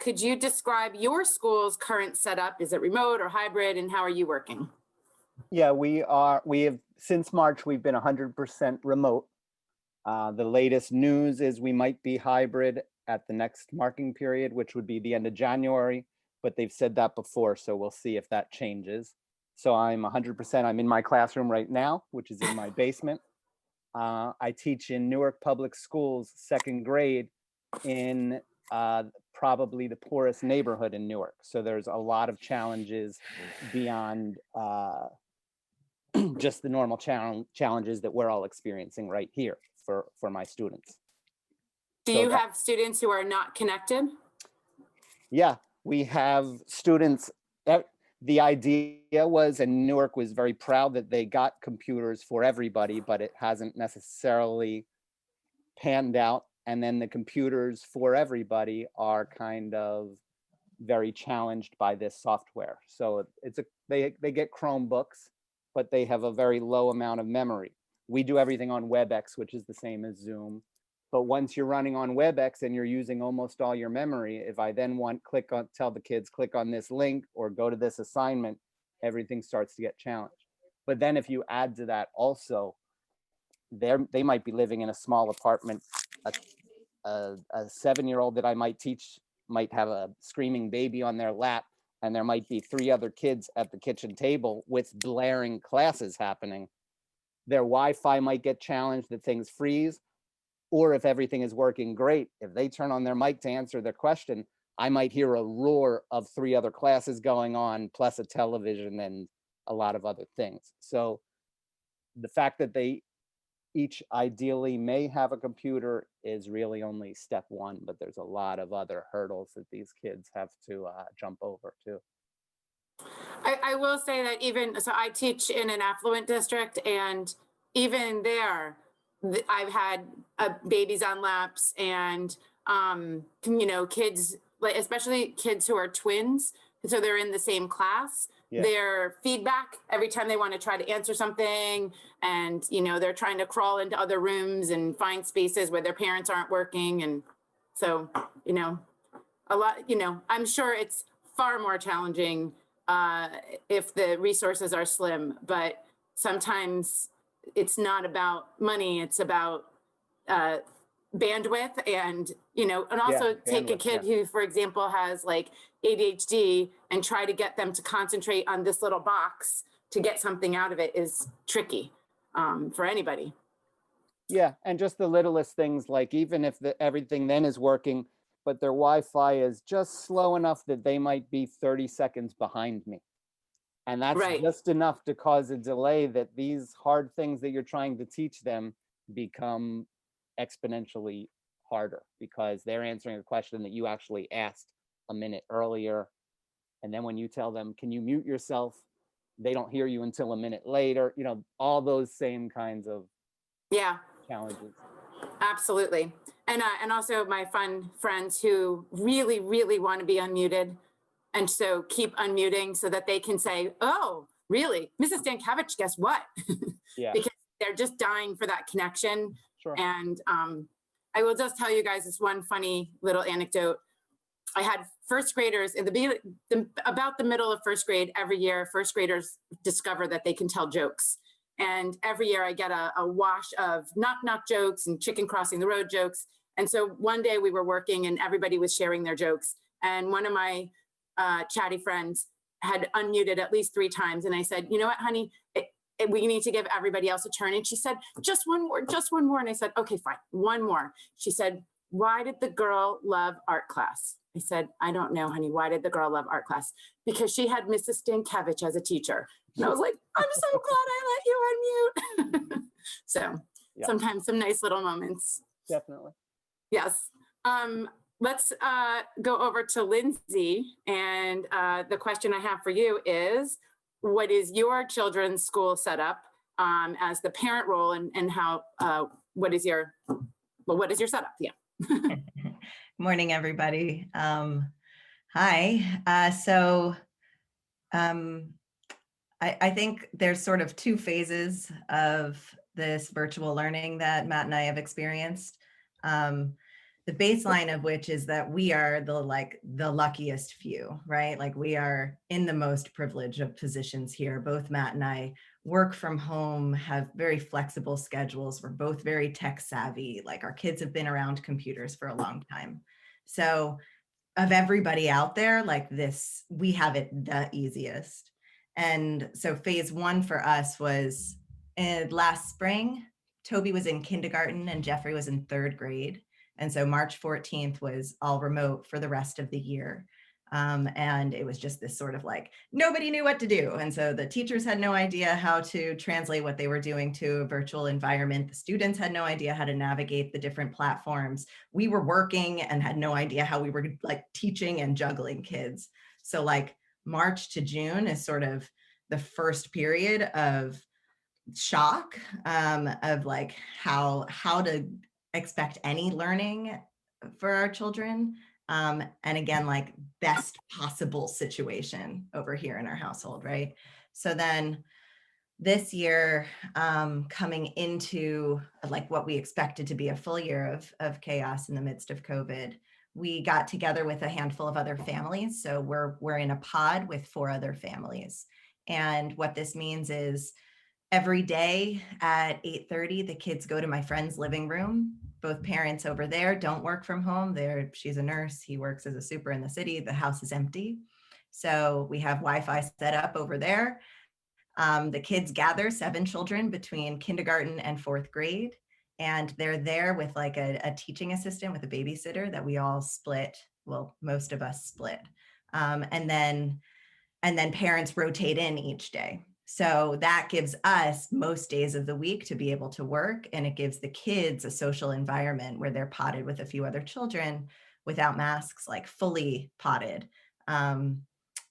could you describe your school's current setup? Is it remote or hybrid, and how are you working? Yeah, we have, since March, we've been 100% remote. The latest news is we might be hybrid at the next marking period, which would be the end of January, but they've said that before, so we'll see if that changes. So I'm 100%, I'm in my classroom right now, which is in my basement. I teach in Newark Public Schools, 2nd grade, in probably the poorest neighborhood in Newark. So there's a lot of challenges beyond just the normal challenges that we're all experiencing right here for my students. Do you have students who are not connected? Yeah, we have students. The idea was, and Newark was very proud that they got computers for everybody, but it hasn't necessarily panned out. And then the computers for everybody are kind of very challenged by this software. So they get Chromebooks, but they have a very low amount of memory. We do everything on WebEx, which is the same as Zoom. But once you're running on WebEx and you're using almost all your memory, if I then tell the kids, click on this link or go to this assignment, everything starts to get challenged. But then if you add to that also, they might be living in a small apartment. A 7-year-old that I might teach might have a screaming baby on their lap, and there might be 3 other kids at the kitchen table with blaring classes happening. Their Wi-Fi might get challenged, that things freeze. Or if everything is working great, if they turn on their mic to answer their question, I might hear a roar of 3 other classes going on, plus a television and a lot of other things. So the fact that they each ideally may have a computer is really only step one, but there's a lot of other hurdles that these kids have to jump over too. I will say that so I teach in an affluent district, and even there, I've had babies on laps and, kids, like especially kids who are twins, so they're in the same class. Yeah. Their feedback every time they want to try to answer something, and they're trying to crawl into other rooms and find spaces where their parents aren't working, and so a lot. I'm sure it's far more challenging if the resources are slim, but sometimes it's not about money, it's about bandwidth, and also take a kid who, for example, has like ADHD and try to get them to concentrate on this little box to get something out of it is tricky for anybody. Yeah, and just the littlest things, like even if everything then is working, but their Wi-Fi is just slow enough that they might be 30 seconds behind me. And that's just enough to cause a delay that these hard things that you're trying to teach them become exponentially harder, because they're answering a question that you actually asked a minute earlier. And then when you tell them, can you mute yourself? They don't hear you until a minute later. All those same kinds of challenges. Absolutely. And also my fun friends who really, really want to be unmuted, and so keep unmuting so that they can say, oh, really? Mrs. Stankiewicz, guess what? Because they're just dying for that connection. Sure. And I will just tell you guys this one funny little anecdote. I had first graders in about the middle of first grade every year. First graders discover that they can tell jokes. And every year I get a wash of knock knock jokes and chicken crossing the road jokes. And so one day we were working and everybody was sharing their jokes. And one of my chatty friends had unmuted at least 3 times. And I said, you know what, honey, we need to give everybody else a turn. And she said, just one more, just one more. And I said, okay, fine, one more. She said, why did the girl love art class? I said, I don't know, honey. Why did the girl love art class? Because she had Mrs. Stankiewicz as a teacher. And I was like, I'm so glad I let you unmute. So sometimes some nice little moments. Definitely. Yes. Let's go over to Lindsay. And the question I have for you is, what is your children's school setup as the parent role, and how, what is your setup? Yeah. Morning, everybody. Hi. I think there's sort of 2 phases of this virtual learning that Matt and I have experienced. the baseline of which is that we are the luckiest few, right? Like we are in the most privileged of positions here. Both Matt and I work from home, have very flexible schedules. We're both very tech savvy. Like our kids have been around computers for a long time. So of everybody out there, like this, we have it the easiest. And so phase one for us was last spring. Toby was in kindergarten and Jeffrey was in 3rd grade. And so March 14th was all remote for the rest of the year. And it was just this sort of like, nobody knew what to do. And so the teachers had no idea how to translate what they were doing to a virtual environment. The students had no idea how to navigate the different platforms. We were working and had no idea how we were like teaching and juggling kids. So like March to June is sort of the first period of shock, of like how to expect any learning for our children. And again, like best possible situation over here in our household, right? So then this year, coming into like what we expected to be a full year of chaos in the midst of COVID, we got together with a handful of other families. So we're in a pod with 4 other families. And what this means is every day at 8:30, the kids go to my friend's living room. Both parents over there don't work from home. She's a nurse. He works as a super in the city. The house is empty. So we have Wi-Fi set up over there. The kids gather, 7 children between kindergarten and 4th grade. And they're there with like a teaching assistant with a babysitter that we all split. Well, most of us split. And then parents rotate in each day. So that gives us most days of the week to be able to work, and it gives the kids a social environment where they're potted with a few other children without masks, like fully potted,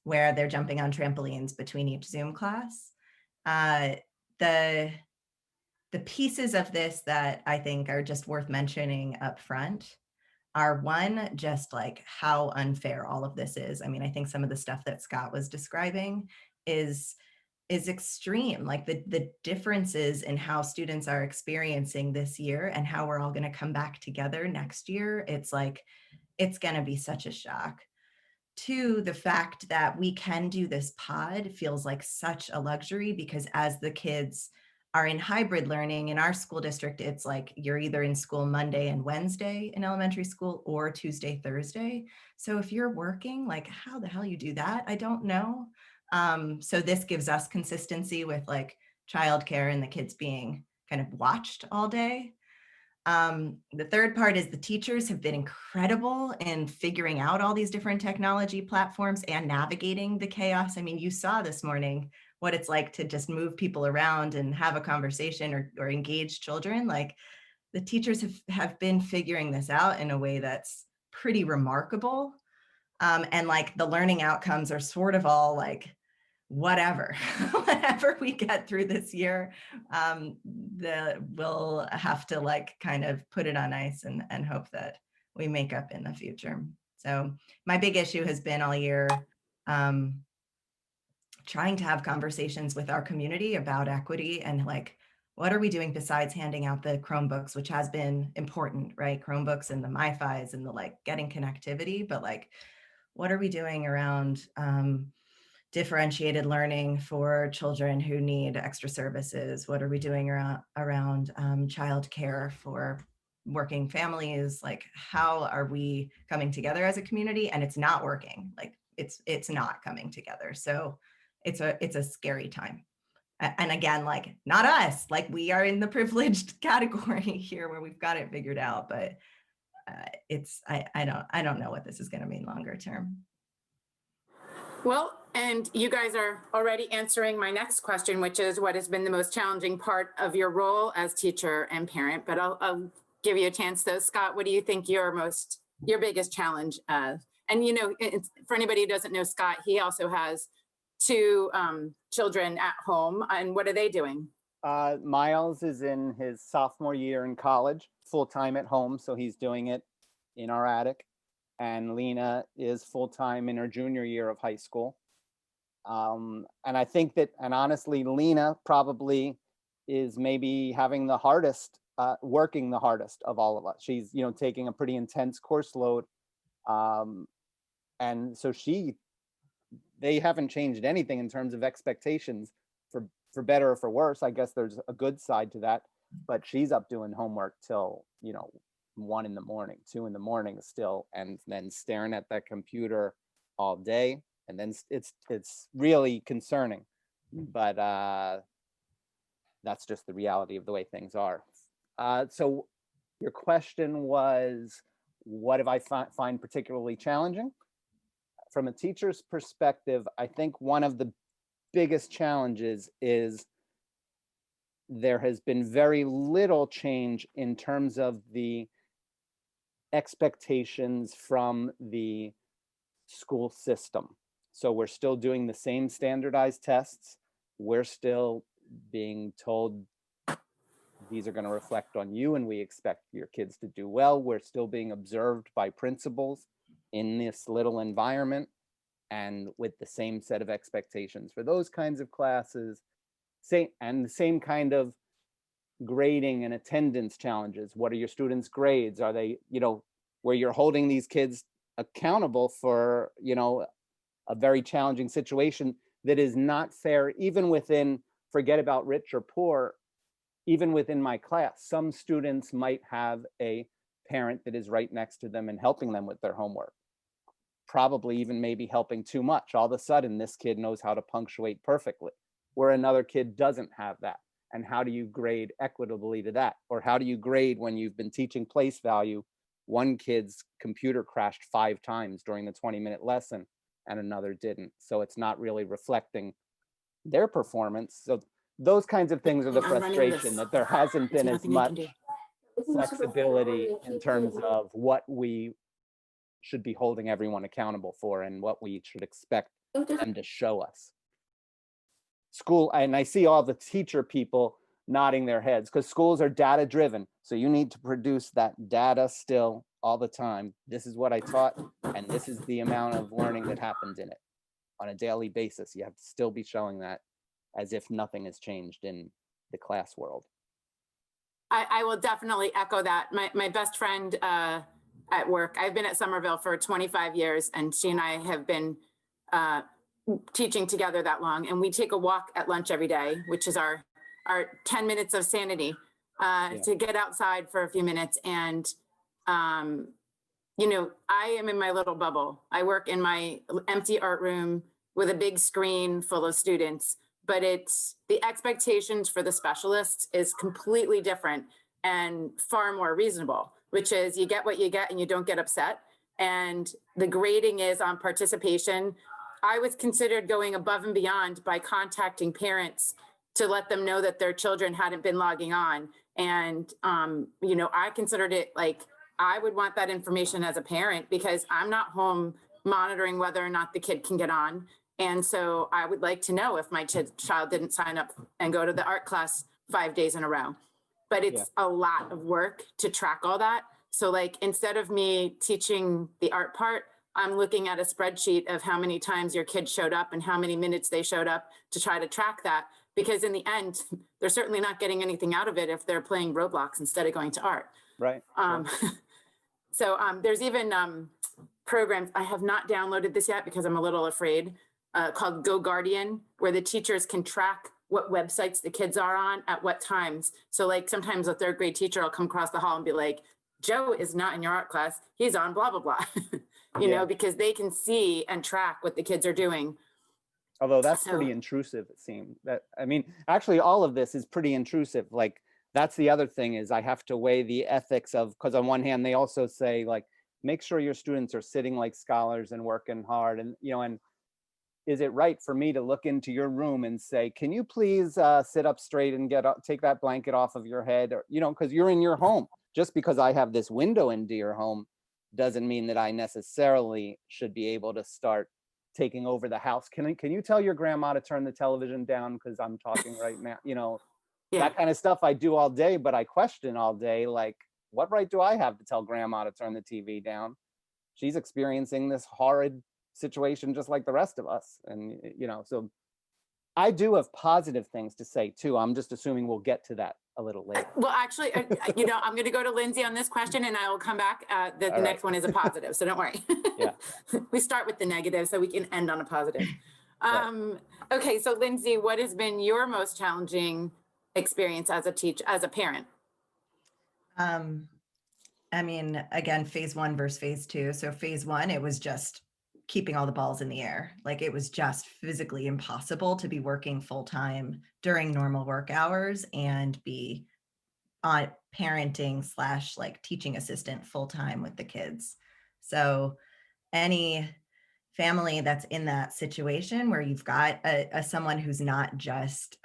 where they're jumping on trampolines between each Zoom class. The pieces of this that I think are just worth mentioning up front are one, just like how unfair all of this is. I mean, I think some of the stuff that Scott was describing is extreme, like the differences in how students are experiencing this year and how we're all going to come back together next year. It's like, it's going to be such a shock. 2, the fact that we can do this pod feels like such a luxury, because as the kids are in hybrid learning in our school district, it's like you're either in school Monday and Wednesday in elementary school or Tuesday, Thursday. So if you're working, like how the hell you do that, I don't know. So this gives us consistency with like childcare and the kids being kind of watched all day. The third part is the teachers have been incredible in figuring out all these different technology platforms and navigating the chaos. I mean, you saw this morning what it's like to just move people around and have a conversation or engage children. Like the teachers have been figuring this out in a way that's pretty remarkable. And like the learning outcomes are sort of all like, whatever we get through this year, we'll have to like kind of put it on ice and hope that we make up in the future. So my big issue has been all year trying to have conversations with our community about equity and like, what are we doing besides handing out the Chromebooks, which has been important, right? Chromebooks and the MiFis and the like getting connectivity, but like, what are we doing around differentiated learning for children who need extra services? What are we doing around childcare for working families? Like, how are we coming together as a community? And it's not working. Like, it's not coming together. So it's a scary time. And again, like not us, like we are in the privileged category here where we've got it figured out, but I don't know what this is going to mean longer term. Well, and you guys are already answering my next question, which is what has been the most challenging part of your role as teacher and parent, but I'll give you a chance though. Scott, what do you think your biggest challenge? And you know, for anybody who doesn't know Scott, he also has 2 children at home. And what are they doing? Miles is in his sophomore year in college, full-time at home. So he's doing it in our attic. And Lena is full-time in her junior year of high school. And I think that, and honestly, Lena probably is maybe having the hardest working the hardest of all of us. She's, you know, taking a pretty intense course load. And so they haven't changed anything in terms of expectations for better or for worse. I guess there's a good side to that, but she's up doing homework till, you know, 1 in the morning, 2 in the morning still, and then staring at that computer all day. And then it's really concerning, but that's just the reality of the way things are. So your question was, what have I find particularly challenging? From a teacher's perspective, I think one of the biggest challenges is there has been very little change in terms of the expectations from the school system. So we're still doing the same standardized tests. We're still being told these are going to reflect on you and we expect your kids to do well. We're still being observed by principals in this little environment and with the same set of expectations for those kinds of classes, and the same kind of grading and attendance challenges. What are your students' grades? Are they, you know, where you're holding these kids accountable for, you know, a very challenging situation that is not fair, even within, forget about rich or poor, even within my class. Some students might have a parent that is right next to them and helping them with their homework. Probably even maybe helping too much. All of a sudden, this kid knows how to punctuate perfectly, where another kid doesn't have that. And how do you grade equitably to that? Or how do you grade when you've been teaching place value? One kid's computer crashed 5 times during the 20-minute lesson and another didn't. So it's not really reflecting their performance. So those kinds of things are the frustration, that there hasn't been as much flexibility in terms of what we should be holding everyone accountable for and what we should expect them to show us. School, and I see all the teacher people nodding their heads, because schools are data driven. So you need to produce that data still all the time. This is what I taught, and this is the amount of learning that happened in it on a daily basis. You have to still be showing that as if nothing has changed in the class world. I will definitely echo that. My best friend at work, I've been at Somerville for 25 years, and she and I have been teaching together that long. And we take a walk at lunch every day, which is our 10 minutes of sanity, to get outside for a few minutes. And, you know, I am in my little bubble. I work in my empty art room with a big screen full of students, but it's the expectations for the specialists is completely different and far more reasonable, which is you get what you get and you don't get upset. And the grading is on participation. I was considered going above and beyond by contacting parents to let them know that their children hadn't been logging on. And, you know, I considered it like I would want that information as a parent, because I'm not home monitoring whether or not the kid can get on. And so I would like to know if my child didn't sign up and go to the art class 5 days in a row. But it's a lot of work to track all that. So like, instead of me teaching the art part, I'm looking at a spreadsheet of how many times your kid showed up and how many minutes they showed up to try to track that. Because in the end, they're certainly not getting anything out of it if they're playing Roblox instead of going to art. Right. So there's even programs, I have not downloaded this yet because I'm a little afraid, called Go Guardian, where the teachers can track what websites the kids are on at what times. So like sometimes a 3rd grade teacher will come across the hall and be like, Joe is not in your art class. He's on blah, blah, blah, you know, because they can see and track what the kids are doing. Although that's pretty intrusive, it seemed. That, I mean, actually all of this is pretty intrusive. Like, that's the other thing, is I have to weigh the ethics of, because on one hand, they also say like, make sure your students are sitting like scholars and working hard. And, you know, and is it right for me to look into your room and say, can you please sit up straight and take that blanket off of your head? Or, you know, because you're in your home. Just because I have this window into your home doesn't mean that I necessarily should be able to start taking over the house. Can you tell your grandma to turn the television down because I'm talking right now? You know, that kind of stuff I do all day, but I question all day, like, what right do I have to tell grandma to turn the TV down? She's experiencing this horrid situation just like the rest of us. And, you know, so I do have positive things to say too. I'm just assuming we'll get to that a little late. Well, actually, I'm going to go to Lindsay on this question and I will come back. The All next right. one is a positive, so don't worry. Yeah. We start with the negative so we can end on a positive. Right. Okay, so Lindsay, what has been your most challenging experience as a teacher, as a parent? I mean, again, phase one versus phase two. So phase one, it was just keeping all the balls in the air. Like it was just physically impossible to be working full time during normal work hours and be on parenting / like teaching assistant full time with the kids. So any family that's in that situation where you've got a someone who's not just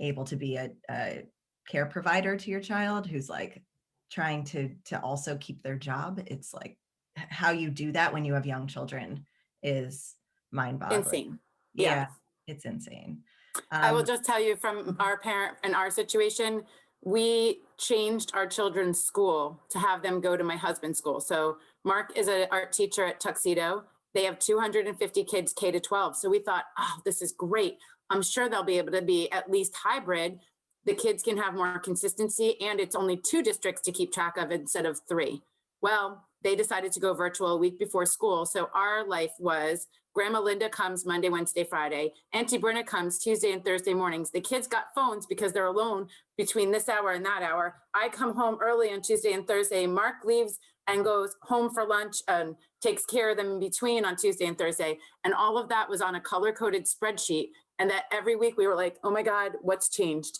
able to be a care provider to your child, who's like trying to also keep their job, it's like how you do that when you have young children is mind-boggling. Insane. Yeah, it's insane. I will just tell you from our parent and our situation, we changed our children's school to have them go to my husband's school. So Mark is an art teacher at Tuxedo. They have 250 kids K to 12. So we thought, oh, this is great. I'm sure they'll be able to be at least hybrid. The kids can have more consistency and it's only 2 districts to keep track of instead of 3. Well, they decided to go virtual a week before school. So our life was Grandma Linda comes Monday, Wednesday, Friday. Auntie Brenna comes Tuesday and Thursday mornings. The kids got phones because they're alone between this hour and that hour. I come home early on Tuesday and Thursday. Mark leaves and goes home for lunch and takes care of them in between on Tuesday and Thursday. And all of that was on a color-coded spreadsheet. And that every week we were like, oh my God, what's changed?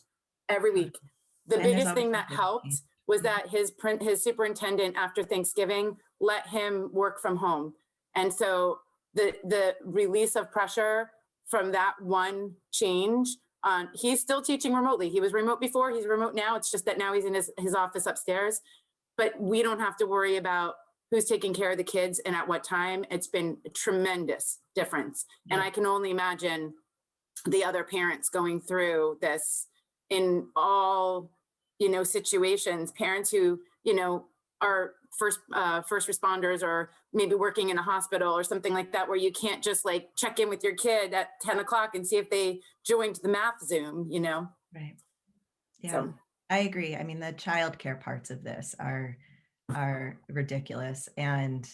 Every week. The biggest thing that helped was that his superintendent after Thanksgiving let him work from home. And so the release of pressure from that one change, he's still teaching remotely. He was remote before, he's remote now. It's just that now he's in his office upstairs, but we don't have to worry about who's taking care of the kids and at what time. It's been a tremendous difference. And I can only imagine the other parents going through this in all, situations, parents who, are first responders or maybe working in a hospital or something like that, where you can't just like check in with your kid at 10 o'clock and see if they joined the math Zoom, Right. Yeah, So. I agree. I mean, the childcare parts of this are ridiculous. And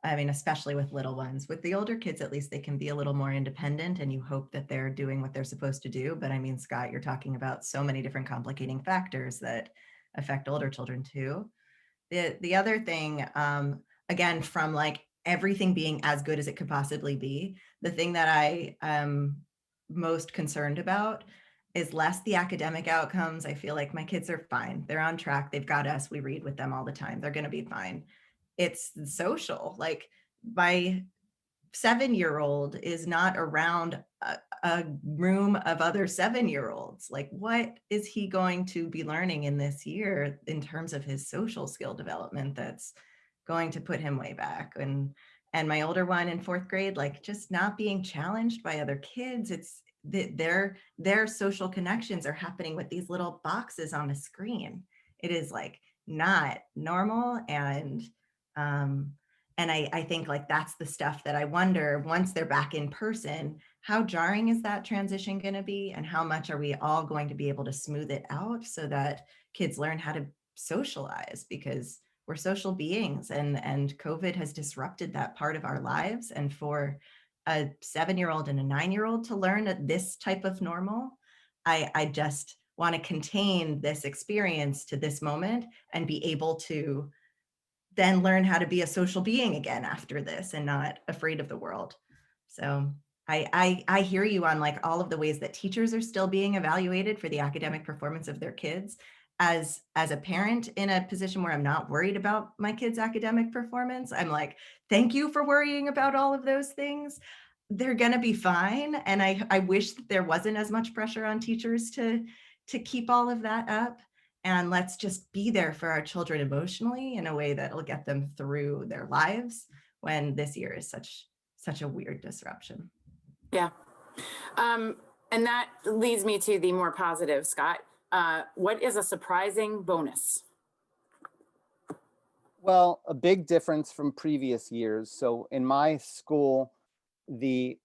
I mean, especially with little ones. With the older kids, at least they can be a little more independent and you hope that they're doing what they're supposed to do. But I mean, Scott, you're talking about so many different complicating factors that affect older children too. The other thing, again, from like everything being as good as it could possibly be, the thing that I am most concerned about is less the academic outcomes. I feel like my kids are fine. They're on track. They've got us. We read with them all the time. They're going to be fine. It's social. Like my 7-year-old is not around a room of other 7-year-olds. Like what is he going to be learning in this year in terms of his social skill development that's going to put him way back? And my older one in 4th grade, like just not being challenged by other kids. It's their social connections are happening with these little boxes on a screen. It is like not normal. And I think like that's the stuff that I wonder once they're back in person, how jarring is that transition going to be? And how much are we all going to be able to smooth it out so that kids learn how to socialize? Because we're social beings and COVID has disrupted that part of our lives. And for a 7-year-old and a 9-year-old to learn this type of normal, I just want to contain this experience to this moment and be able to then learn how to be a social being again after this and not afraid of the world. So I hear you on like all of the ways that teachers are still being evaluated for the academic performance of their kids. As a parent in a position where I'm not worried about my kids' academic performance, I'm like, thank you for worrying about all of those things. They're gonna be fine. And I wish that there wasn't as much pressure on teachers to keep all of that up. And let's just be there for our children emotionally in a way that'll get them through their lives when this year is such a weird disruption. Yeah. And that leads me to the more positive, Scott. What is a surprising bonus? Well, a big difference from previous years. So in my school, the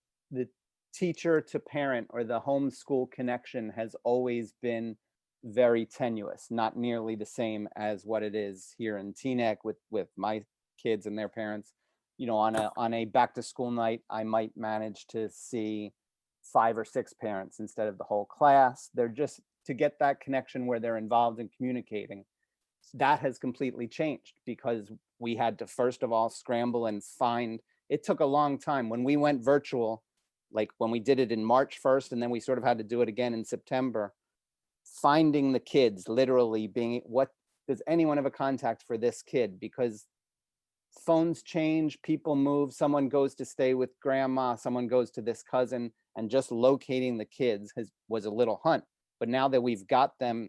teacher to parent or the homeschool connection has always been very tenuous, not nearly the same as what it is here in Teaneck with my kids and their parents. You know, on a back to school night, I might manage to see 5 or 6 parents instead of the whole class. They're just to get that connection where they're involved in communicating. That has completely changed because we had to first of all scramble and find. It took a long time when we went virtual, like when we did it in March 1st, and then we sort of had to do it again in September. Finding the kids, literally being, what does anyone have a contact for this kid? Because phones change, people move, someone goes to stay with grandma, someone goes to this cousin, and just locating the kids was a little hunt. But now that we've got them,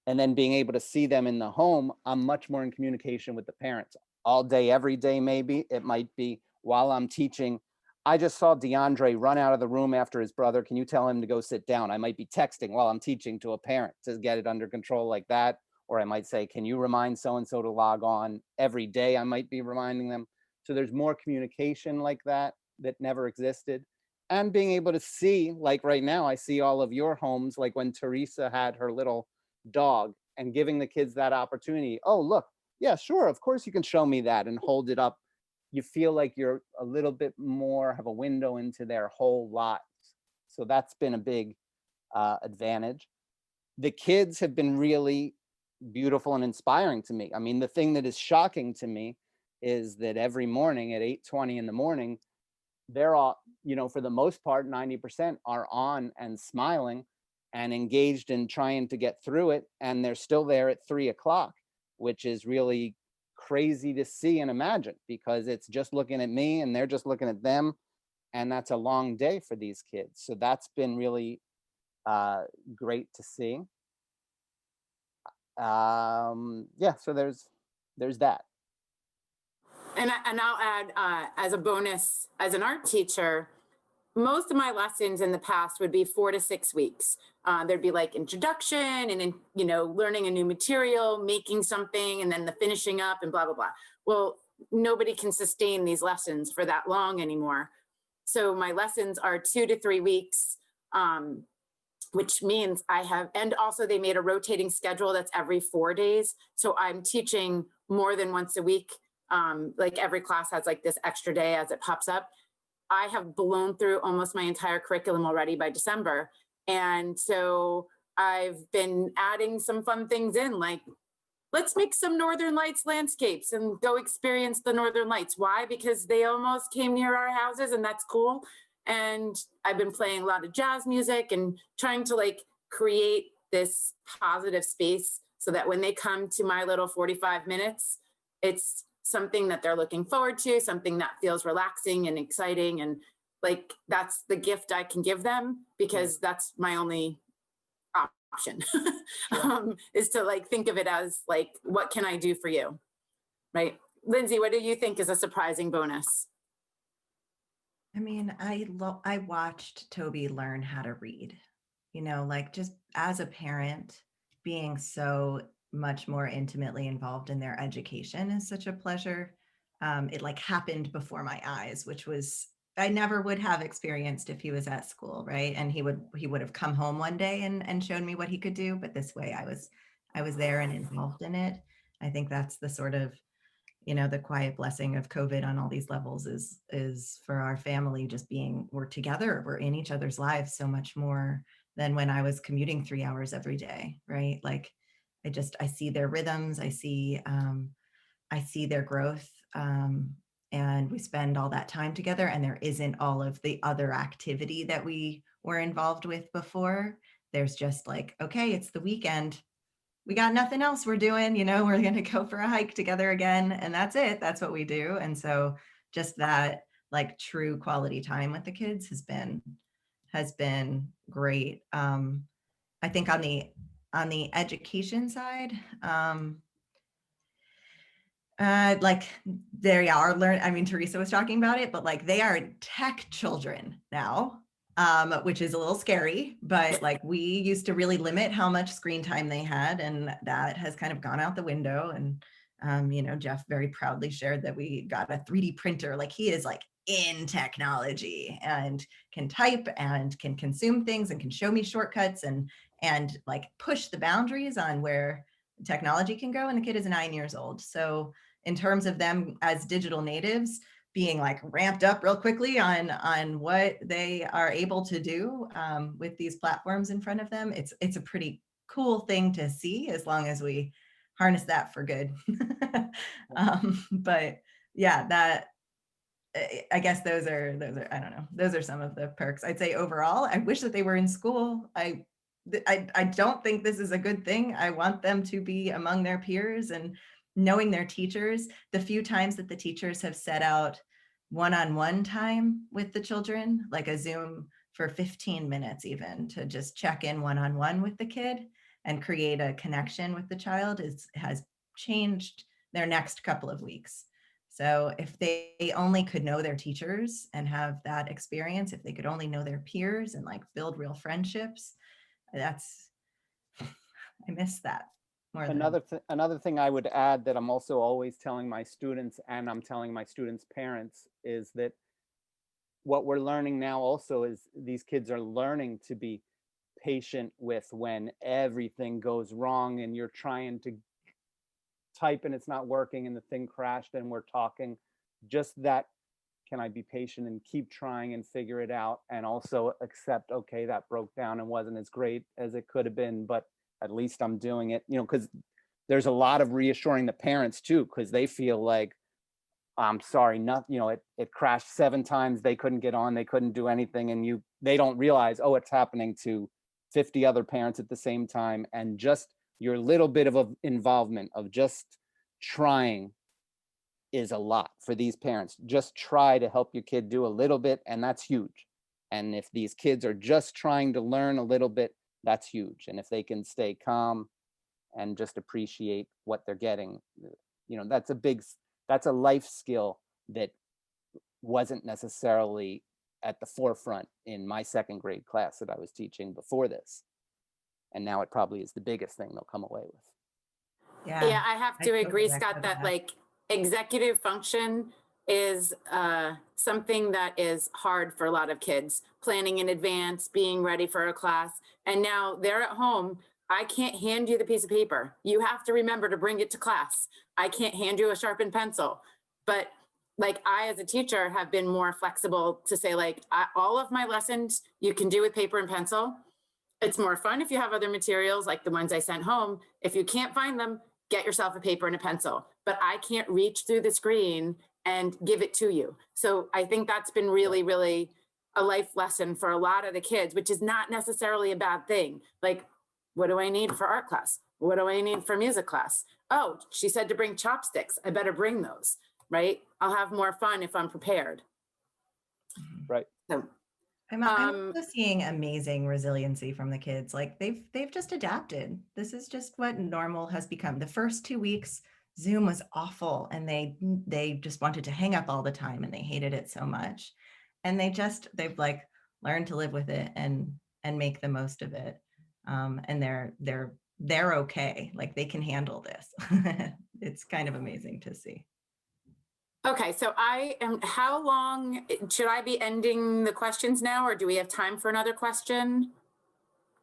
and then being able to see them in the home, I'm much more in communication with the parents all day, every day. Maybe it might be while I'm teaching. I just saw DeAndre run out of the room after his brother. Can you tell him to go sit down? I might be texting while I'm teaching to a parent to get it under control like that. Or I might say, can you remind so-and-so to log on? Every day I might be reminding them. So there's more communication like that never existed. And being able to see, like right now, I see all of your homes, like when Teresa had her little dog, and giving the kids that opportunity. Oh, look, yeah, sure, of course you can show me that, and hold it up. You feel like you're a little bit more, have a window into their whole lives. So that's been a big advantage. The kids have been really beautiful and inspiring to me. I mean, the thing that is shocking to me is that every morning at 8:20 in the morning, they're all, you know, for the most part, 90% are on and smiling and engaged in trying to get through it. And they're still there at 3 o'clock, which is really crazy to see and imagine, because it's just looking at me and they're just looking at them. And that's a long day for these kids. So that's been really great to see. Yeah, so there's that. And I'll add, as a bonus, as an art teacher, most of my lessons in the past would be 4 to 6 weeks. There'd be like introduction and, you know, learning a new material, making something, and then the finishing up and blah, blah, blah. Well, nobody can sustain these lessons for that long anymore. So my lessons are 2 to 3 weeks, which means I have, and also they made a rotating schedule that's every 4 days. So I'm teaching more than once a week. Like every class has like this extra day as it pops up. I have blown through almost my entire curriculum already by December. And so I've been adding some fun things in, like, let's make some Northern Lights landscapes and go experience the Northern Lights. Why? Because they almost came near our houses, and that's cool. And I've been playing a lot of jazz music and trying to like create this positive space so that when they come to my little 45 minutes, it's something that they're looking forward to, something that feels relaxing and exciting. And like, that's the gift I can give them, because that's my only option. Is to like, think of it as like, what can I do for you? Right. Lindsay, what do you think is a surprising bonus? I mean, I watched Toby learn how to read, you know, like just as a parent, being so much more intimately involved in their education is such a pleasure. It like happened before my eyes, which was, I never would have experienced if he was at school, right? And he would have come home one day and shown me what he could do. But this way I was there and involved in it. I think that's the sort of, you know, the quiet blessing of COVID on all these levels is for our family just being, we're together, we're in each other's lives so much more than when I was commuting 3 hours every day, right? Like I see their rhythms, I see their growth, and we spend all that time together, and there isn't all of the other activity that we were involved with before. There's just like, okay, it's the weekend, we got nothing else we're doing, you know, we're going to go for a hike together again, and that's it, that's what we do. And so just that like true quality time with the kids has been great. I think on the education side, like they are I mean, Teresa was talking about it, but like they are tech children now, which is a little scary, but like we used to really limit how much screen time they had, and that has kind of gone out the window. And you know, Jeff very proudly shared that we got a 3D printer. Like he is like in technology and can type and can consume things and can show me shortcuts, and like push the boundaries on where technology can go. And the kid is 9 years old. So in terms of them as digital natives, being like ramped up real quickly on what they are able to do with these platforms in front of them, it's a pretty cool thing to see, as long as we harness that for good. But yeah, that, I guess those are, I don't know, those are some of the perks. I'd say overall, I wish that they were in school. I don't think this is a good thing. I want them to be among their peers and knowing their teachers. The few times that the teachers have set out one-on-one time with the children, like a Zoom for 15 minutes even, to just check in one-on-one with the kid and create a connection with the child, has changed their next couple of weeks. So if they only could know their teachers and have that experience, if they could only know their peers and like build real friendships, I miss that more than Another thing I would add that I'm also always telling my students, and I'm telling my students' parents, is that what we're learning now also is these kids are learning to be patient with when everything goes wrong and you're trying to type and it's not working and the thing crashed and we're talking. Just that, can I be patient and keep trying and figure it out, and also accept, okay, that broke down and wasn't as great as it could have been, but at least I'm doing it, because there's a lot of reassuring the parents too, because they feel like, I'm sorry, it crashed 7 times, they couldn't get on, they couldn't do anything, and they don't realize, oh, it's happening to 50 other parents at the same time, and just your little bit of involvement of just trying is a lot for these parents. Just try to help your kid do a little bit, and that's huge. And if these kids are just trying to learn a little bit, that's huge. And if they can stay calm and just appreciate what they're getting, that's a life skill that wasn't necessarily at the forefront in my 2nd grade class that I was teaching before this. And now it probably is the biggest thing they'll come away with. Yeah, I have to agree, Scott, that like executive function is something that is hard for a lot of kids. Planning in advance, being ready for a class. And now they're at home. I can't hand you the piece of paper. You have to remember to bring it to class. I can't hand you a sharpened pencil. But like I, as a teacher, have been more flexible to say, like, all of my lessons you can do with paper and pencil. It's more fun if you have other materials like the ones I sent home. If you can't find them, get yourself a paper and a pencil. But I can't reach through the screen and give it to you. So I think that's been really, really a life lesson for a lot of the kids, which is not necessarily a bad thing. Like, what do I need for art class? What do I need for music class? Oh, she said to bring chopsticks. I better bring those, right? I'll have more fun if I'm prepared. Right. So, I'm also seeing amazing resiliency from the kids. Like they've just adapted. This is just what normal has become. The first 2 weeks, Zoom was awful, and they just wanted to hang up all the time, and they hated it so much. And they've like learned to live with it and make the most of it. And they're okay. Like they can handle this. It's kind of amazing to see. Okay, so how long should I be ending the questions now, or do we have time for another question?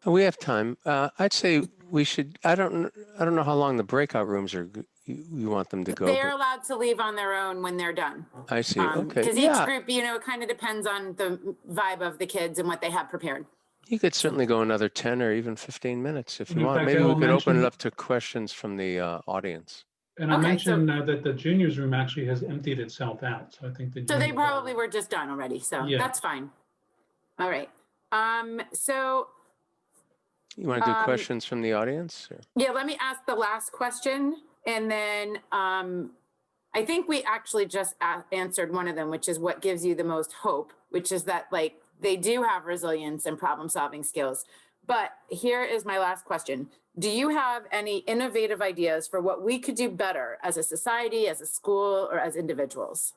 We have time. I'd say we should. I don't know how long the breakout rooms are. You want them to go? They're allowed to leave on their own when they're done. I see. Okay. Because each group, it kind of depends on the vibe of the kids and what they have prepared. You could certainly go another 10 or even 15 minutes if you want. fact, Maybe we I'll could open it up to questions from the audience. And I mentioned that the juniors room actually has emptied itself out. So I think so they probably were just done already. So yeah, that's fine. All right. So you want to do questions from the audience? Or? Yeah, let me ask the last question. And then I think we actually just answered one of them, which is what gives you the most hope, which is that like they do have resilience and problem solving skills. But here is my last question. Do you have any innovative ideas for what we could do better as a society, as a school, or as individuals?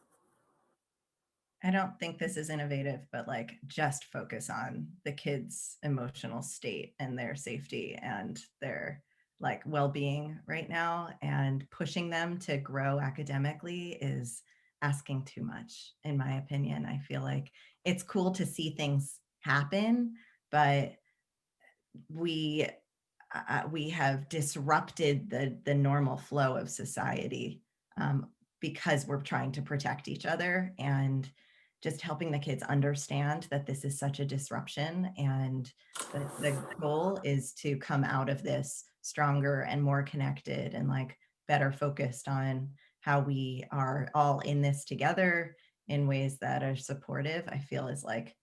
I don't think this is innovative, but like just focus on the kids' emotional state and their safety and their like well-being right now, and pushing them to grow academically is asking too much, in my opinion. I feel like it's cool to see things happen, but we have disrupted the normal flow of society because we're trying to protect each other, and just helping the kids understand that this is such a disruption, and the goal is to come out of this stronger and more connected and like better focused on how we are all in this together in ways that are supportive. I feel is like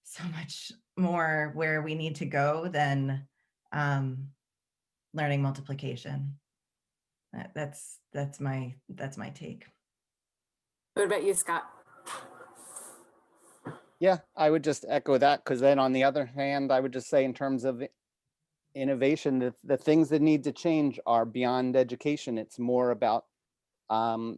so much more where we need to go than learning multiplication. That's my take. What about you, Scott? Yeah, I would just echo that, because then on the other hand, I would just say in terms of innovation, the things that need to change are beyond education. It's more about the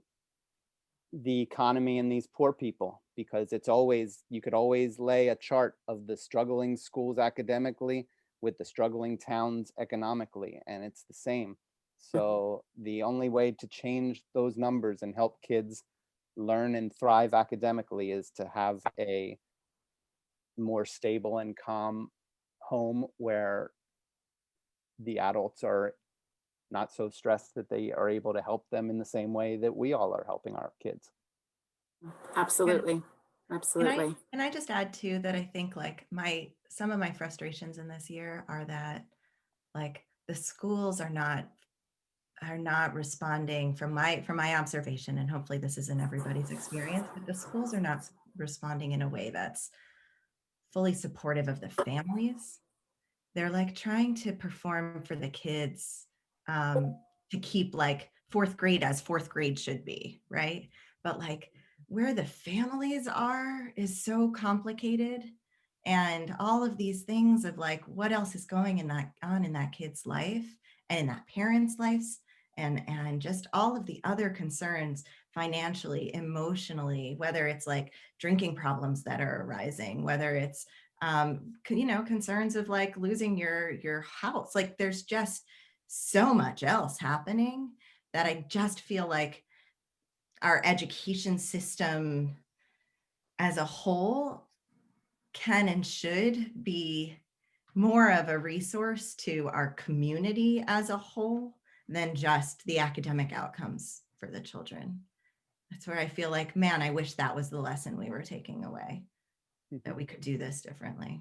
economy and these poor people, because it's always, you could always lay a chart of the struggling schools academically with the struggling towns economically, and it's the same. So the only way to change those numbers and help kids learn and thrive academically is to have a more stable and calm home where the adults are not so stressed that they are able to help them in the same way that we all are helping our kids. Absolutely. Absolutely. Can I just add too that I think like some of my frustrations in this year are that like the schools are not responding from my observation, and hopefully this isn't everybody's experience, but the schools are not responding in a way that's fully supportive of the families. They're like trying to perform for the kids to keep like fourth grade as fourth grade should be, right? But like where the families are is so complicated, and all of these things of like what else is going on in that kid's life and in that parent's lives, and just all of the other concerns financially, emotionally, whether it's like drinking problems that are arising, whether it's concerns of like losing your house. Like there's just so much else happening that I just feel like our education system as a whole can and should be more of a resource to our community as a whole than just the academic outcomes for the children. That's where I feel like, man, I wish that was the lesson we were taking away, that we could do this differently.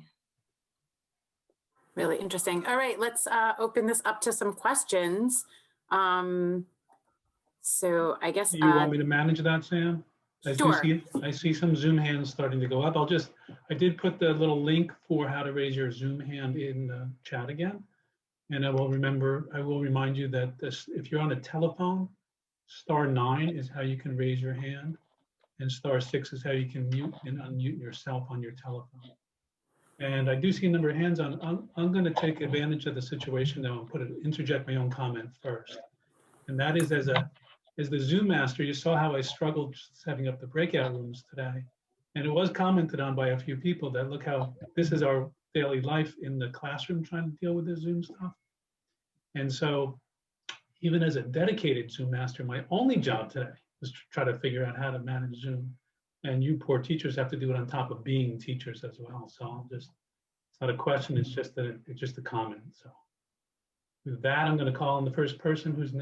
Really interesting. All right, let's open this up to some questions. So I guess You want me to manage that, Sam? Sure. I see some Zoom hands starting to go up. I did put the little link for how to raise your Zoom hand in the chat again. And I will remind you that if you're on a telephone, *9 is how you can raise your hand, and *6 is how you can mute and unmute yourself on your telephone. And I do see a number of hands on. I'm going to take advantage of the situation now and interject my own comment first. And that is, as the Zoom master, you saw how I struggled setting up the breakout rooms today. And it was commented on by a few people that look how this is our daily life in the classroom trying to deal with the Zoom stuff. And so even as a dedicated Zoom master, my only job today was to try to figure out how to manage Zoom. And you poor teachers have to do it on top of being teachers as well. So it's not a question, it's just a comment. So with that, I'm going to call on the first person whose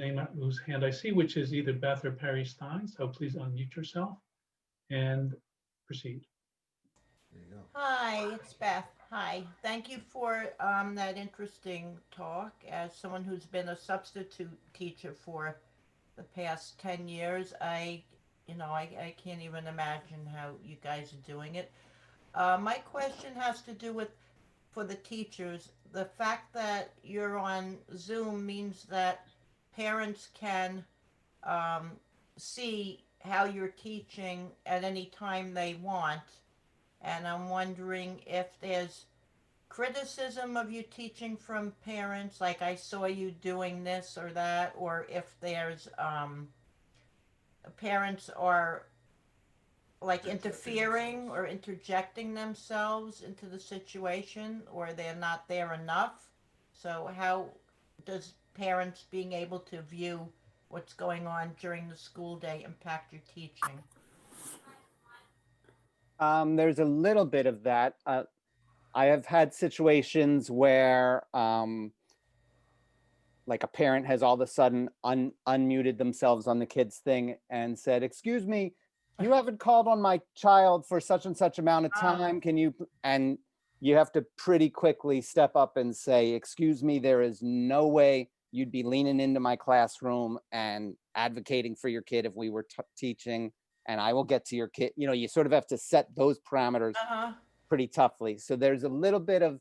hand I see, which is either Beth or Perry Stein. So please unmute yourself and proceed. There you go. Hi, it's Beth. Hi. Thank you for that interesting talk. As someone who's been a substitute teacher for the past 10 years, I can't even imagine how you guys are doing it. My question has to do with, for the teachers, the fact that you're on Zoom means that parents can see how you're teaching at any time they want. And I'm wondering if there's criticism of you teaching from parents, like I saw you doing this or that, or if there's parents are like interfering or interjecting themselves into the situation, or they're not there enough. So how does parents being able to view what's going on during the school day impact your teaching? There's a little bit of that. I have had situations where like a parent has all of a sudden unmuted themselves on the kid's thing and said, "Excuse me, you haven't called on my child for such and such amount of time. Can you?" And you have to pretty quickly step up and say, "Excuse me, there is no way you'd be leaning into my classroom and advocating for your kid if we were teaching, and I will get to your kid." You know, you sort of have to set those parameters pretty toughly. So there's a little bit of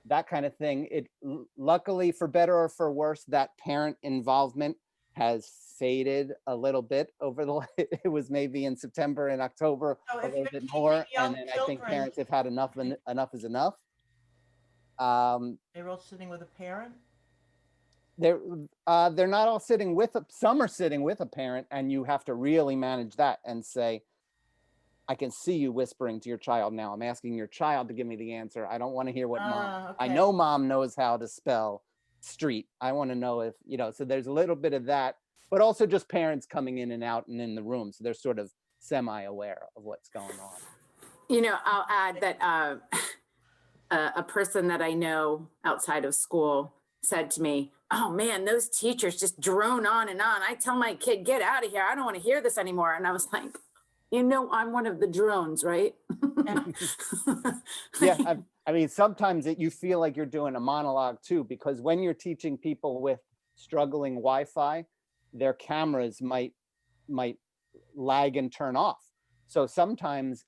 that kind of thing. It luckily, for better or for worse, that parent involvement has faded a little bit over the, it was maybe in September and October So a if little you're bit more. teaching young And then I think children- parents have had enough, and enough is enough. They're all sitting with a parent? They're not all sitting with, some are sitting with a parent, and you have to really manage that and say, "I can see you whispering to your child now. I'm asking your child to give me the answer. I don't want to hear what mom, I Okay. know mom knows how to spell street. I want to know if," you know, so there's a little bit of that, but also just parents coming in and out and in the room. So they're sort of semi-aware of what's going on. You know, I'll add that a person that I know outside of school said to me, "Oh man, those teachers just drone on and on. I tell my kid, get out of here. I don't want to hear this anymore." And I was like, you know, I'm one of the drones, right? Yeah, I mean, sometimes you feel like you're doing a monologue too, because when you're teaching people with struggling Wi-Fi, their cameras might lag and turn off. So sometimes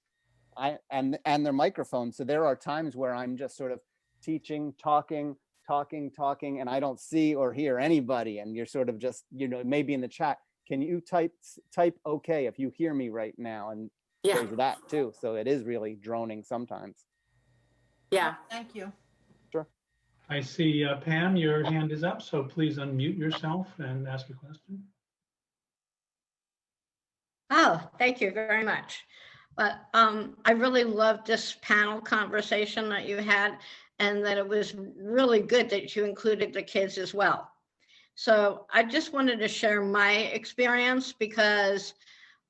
and their microphones. So there are times where I'm just sort of teaching, talking, and I don't see or hear anybody. And you're sort of just, you know, maybe in the chat, "Can you type okay if you hear me right now?" And Yeah, there's that too. So it is really droning sometimes. yeah. Thank you. I see Pam, your hand is up, so please unmute yourself and ask a question. Oh, thank you very much. But I really loved this panel conversation that you had, and that it was really good that you included the kids as well. So I just wanted to share my experience, because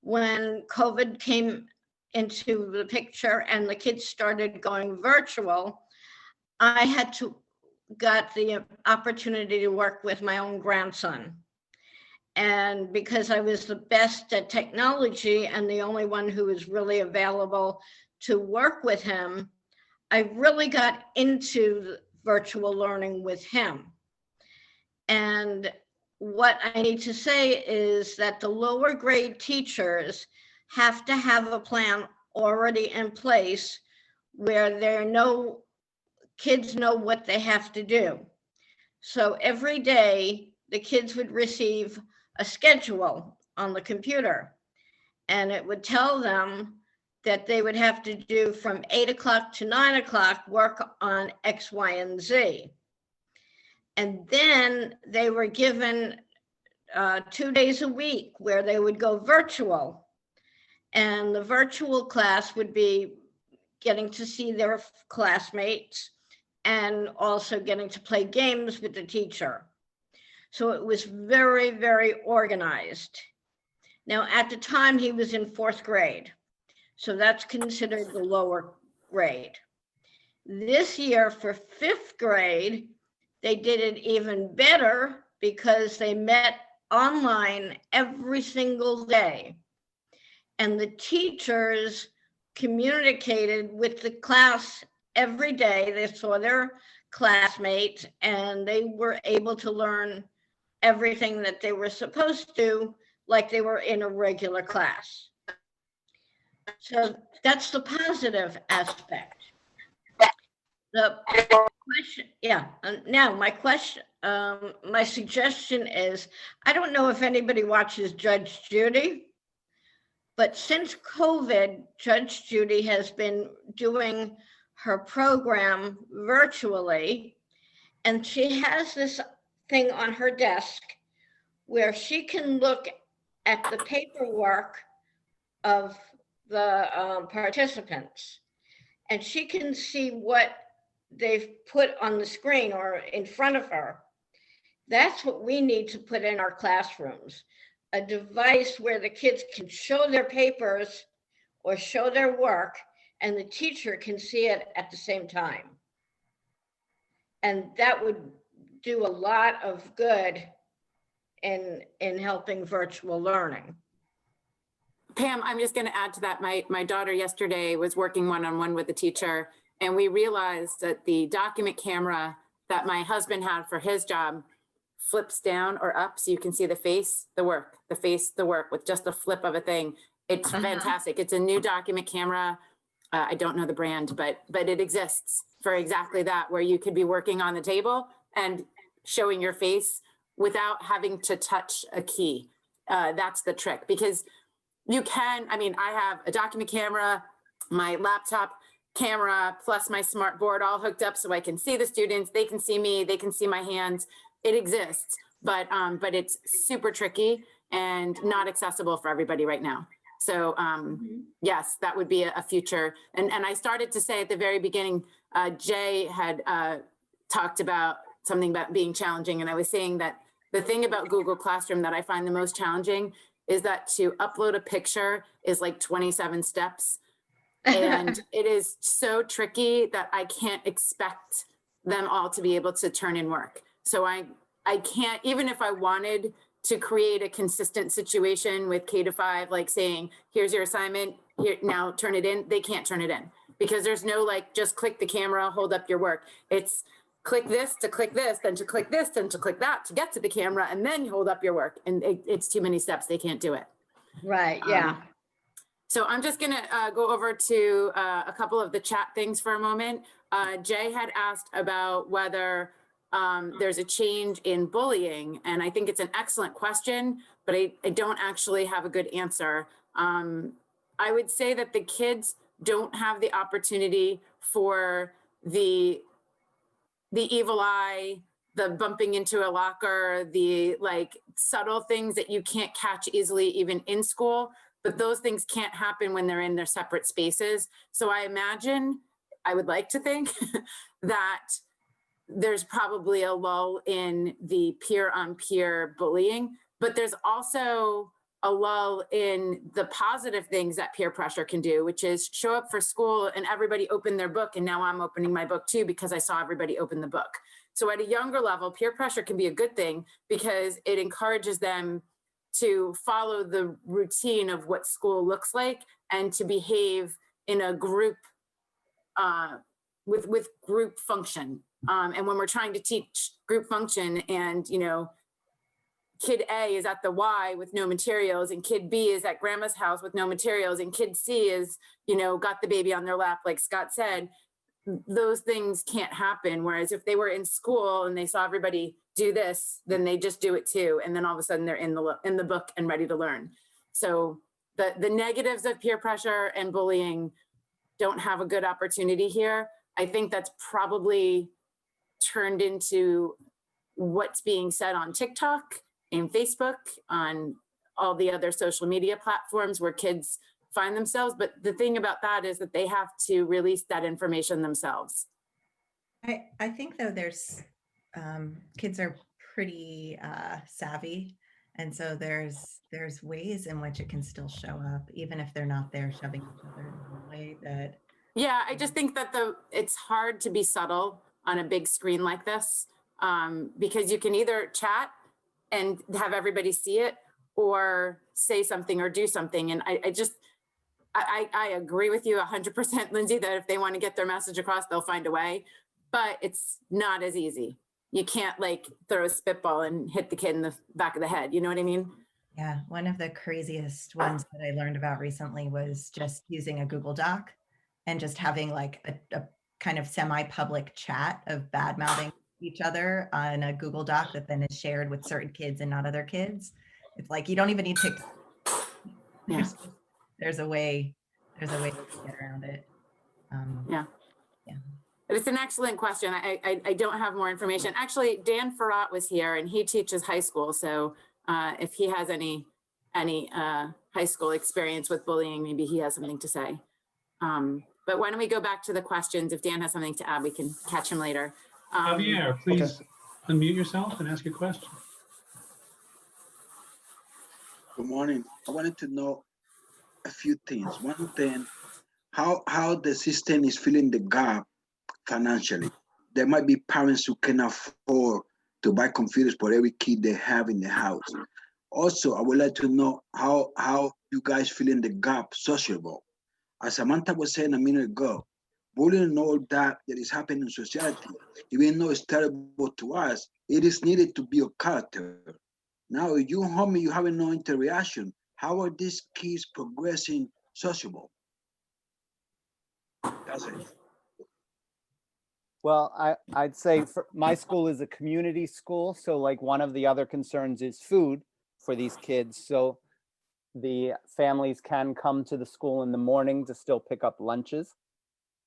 when COVID came into the picture and the kids started going virtual, I got the opportunity to work with my own grandson. And because I was the best at technology and the only one who was really available to work with him, I really got into virtual learning with him. And what I need to say is that the lower grade teachers have to have a plan already in place where kids know what they have to do. So every day the kids would receive a schedule on the computer, and it would tell them that they would have to do from 8 o'clock to 9 o'clock work on X, Y, and Z. And then they were given 2 days a week where they would go virtual. And the virtual class would be getting to see their classmates and also getting to play games with the teacher. So it was very, very organized. Now, at the time, he was in 4th grade. So that's considered the lower grade. This year for 5th grade, they did it even better because they met online every single day. And the teachers communicated with the class every day. They saw their classmates and they were able to learn everything that they were supposed to, like they were in a regular class. So that's the positive aspect. The question, now my suggestion is, I don't know if anybody watches Judge Judy, but since COVID, Judge Judy has been doing her program virtually, and she has this thing on her desk where she can look at the paperwork of the participants, and she can see what they've put on the screen or in front of her. That's what we need to put in our classrooms, a device where the kids can show their papers or show their work and the teacher can see it at the same time. And that would do a lot of good in helping virtual learning. Pam, I'm just going to add to that. My daughter yesterday was working one-on-one with a teacher, and we realized that the document camera that my husband had for his job flips down or up so you can see the face, the work, the face, the work with just a flip of a thing. It's fantastic. It's a new document camera. I don't know the brand, but it exists for exactly that, where you could be working on the table and showing your face without having to touch a key. That's the trick, because you can, I mean, I have a document camera, my laptop camera, plus my smart board all hooked up so I can see the students, they can see me, they can see my hands. It exists, but it's super tricky and not accessible for everybody right now. So yes, that would be a future. And I started to say at the very beginning, Jay had talked about something about being challenging. And I was saying that the thing about Google Classroom that I find the most challenging is that to upload a picture is like 27 steps. And it is so tricky that I can't expect them all to be able to turn in work. So I can't, even if I wanted to create a consistent situation with K-5, like saying, here's your assignment, here, now turn it in, they can't turn it in. Because there's no like, just click the camera, hold up your work. It's click this to click this, then to click this, then to click that to get to the camera, and then hold up your work. And it's too many steps, they can't do it. Right, yeah. So I'm just gonna go over to a couple of the chat things for a moment. Jay had asked about whether there's a change in bullying, and I think it's an excellent question, but I don't actually have a good answer. I would say that the kids don't have the opportunity for the evil eye, the bumping into a locker, the like subtle things that you can't catch easily even in school, but those things can't happen when they're in their separate spaces. So I imagine, I would like to think that there's probably a lull in the peer-on-peer bullying, but there's also a lull in the positive things that peer pressure can do, which is show up for school and everybody opened their book, and now I'm opening my book too because I saw everybody open the book. So at a younger level, peer pressure can be a good thing because it encourages them to follow the routine of what school looks like and to behave in a group with group function. And when we're trying to teach group function and, you know, kid A is at the Y with no materials and kid B is at grandma's house with no materials and kid C is, you know, got the baby on their lap, like Scott said, those things can't happen. Whereas if they were in school and they saw everybody do this, then they just do it too. And then all of a sudden they're in the book and ready to learn. So the negatives of peer pressure and bullying don't have a good opportunity here. I think that's probably turned into what's being said on TikTok, in Facebook, on all the other social media platforms where kids find themselves. But the thing about that is that they have to release that information themselves. I think though there's kids are pretty savvy, and so there's ways in which it can still show up even if they're not there shoving each other in a way that. Yeah, I just think that it's hard to be subtle on a big screen like this because you can either chat and have everybody see it or say something or do something. And I agree with you 100%, Lindsay, that if they want to get their message across, they'll find a way, but it's not as easy. You can't like throw a spitball and hit the kid in the back of the head. You know what I mean? Yeah. One of the craziest ones that I learned about recently was just using a Google Doc and just having like a kind of semi-public chat of bad-mouthing each other on a Google Doc that then is shared with certain kids and not other kids. It's like, you don't even need to, there's a way to get around it. Yeah. But it's an excellent question. I don't have more information. Actually, Dan Farrat was here and he teaches high school. So if he has any high school experience with bullying, maybe he has something to say. But why don't we go back to the questions? If Dan has something to add, we can catch him later. Javier, please unmute yourself and ask your question. Good morning. I wanted to know a few things. One thing, how the system is filling the gap financially. there might be parents who can afford to buy computers for every kid they have in the house. Also, I would like to know how you guys fill in the gap sociable. As Samantha was saying a minute ago, bullying and all that is happening in society, even though it's terrible to us, it is needed to be a character. Now, if you homie, you having no interaction, how are these kids progressing sociable? That's it. Well, I'd say my school is a community school. So like one of the other concerns is food for these kids. So the families can come to the school in the morning to still pick up lunches